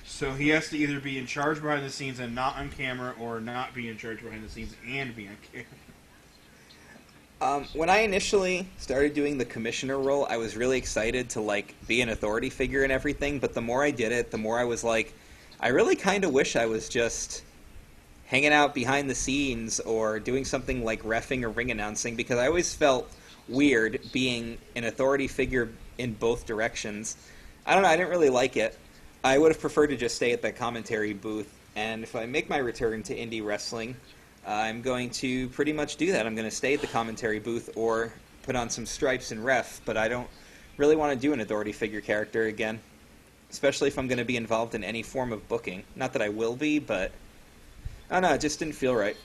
So he has to either be in charge behind the scenes and not on camera, or not be in charge behind the scenes and be on camera. When I initially started doing the commissioner role, I was really excited to, be an authority figure and everything, but the more I did it, the more I was like, I really kind of wish I was just hanging out behind the scenes or doing something like reffing or ring announcing, because I always felt weird being an authority figure in both directions. I don't know, I didn't really like it. I would have preferred to just stay at the commentary booth, and if I make my return to indie wrestling, I'm going to pretty much do that. I'm going to stay at the commentary booth or put on some stripes and ref, but I don't really want to do an authority figure character again, especially if I'm going to be involved in any form of booking. Not that I will be, but I don't know, it just didn't feel right.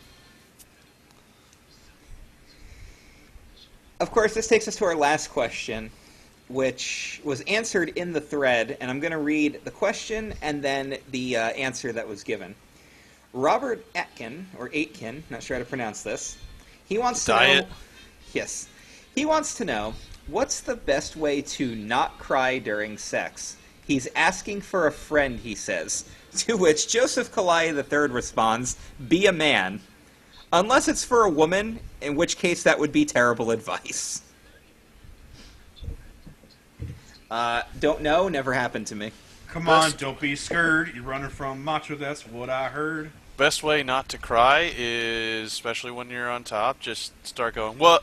Of course, this takes us to our last question, which was answered in the thread, and I'm going to read the question and then the answer that was given. Robert Atkin, or Aitken, not sure how to pronounce this, he wants to know... Yes. He wants to know, what's the best way to not cry during sex? He's asking for a friend, he says. To which Joseph Kalai III responds, be a man. Unless it's for a woman, in which case that would be terrible advice. Don't know, never happened to me. Come on, don't be scared. You're running from macho, that's what I heard. Best way not to cry is, especially when you're on top, just start going, whoa,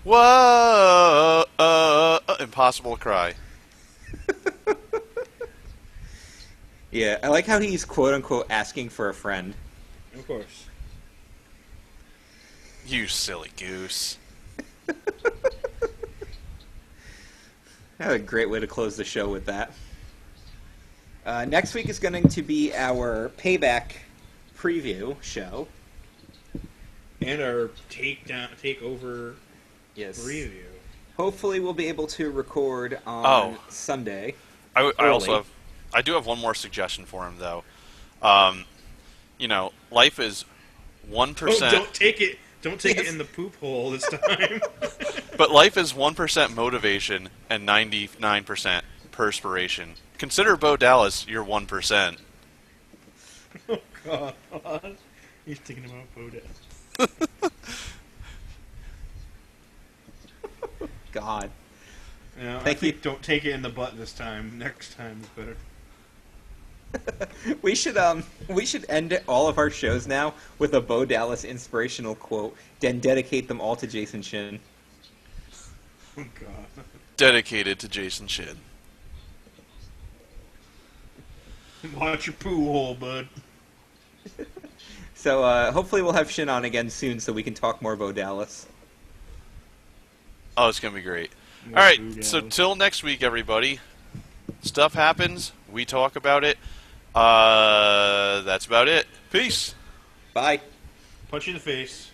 whoa, impossible to cry. Yeah, I like how he's quote-unquote asking for a friend. Of course. You silly goose. That's a great way to close the show with that. Next week is going to be our Payback preview show. And our takeover Yes. preview. Hopefully, we'll be able to record on Sunday. I do have one more suggestion for him though. Life is 1%. Don't take it. Don't take it in the poop hole this time. But life is 1% motivation and 99% perspiration. Consider Bo Dallas your 1%. Oh God, he's thinking about Bo Dallas. God. Yeah, Thank you. Don't take it in the butt this time. Next time is better. We should end all of our shows now with a Bo Dallas inspirational quote, then dedicate them all to Jason Shin. Oh God. Dedicated to Jason Shin. Watch your poo hole, bud. So hopefully we'll have Shin on again soon so we can talk more Bo Dallas. Oh, it's going to be great. More All right, Bo so Dallas. till next week, everybody. Stuff happens. We talk about it. That's about it. Peace. Bye. Punch you in the face.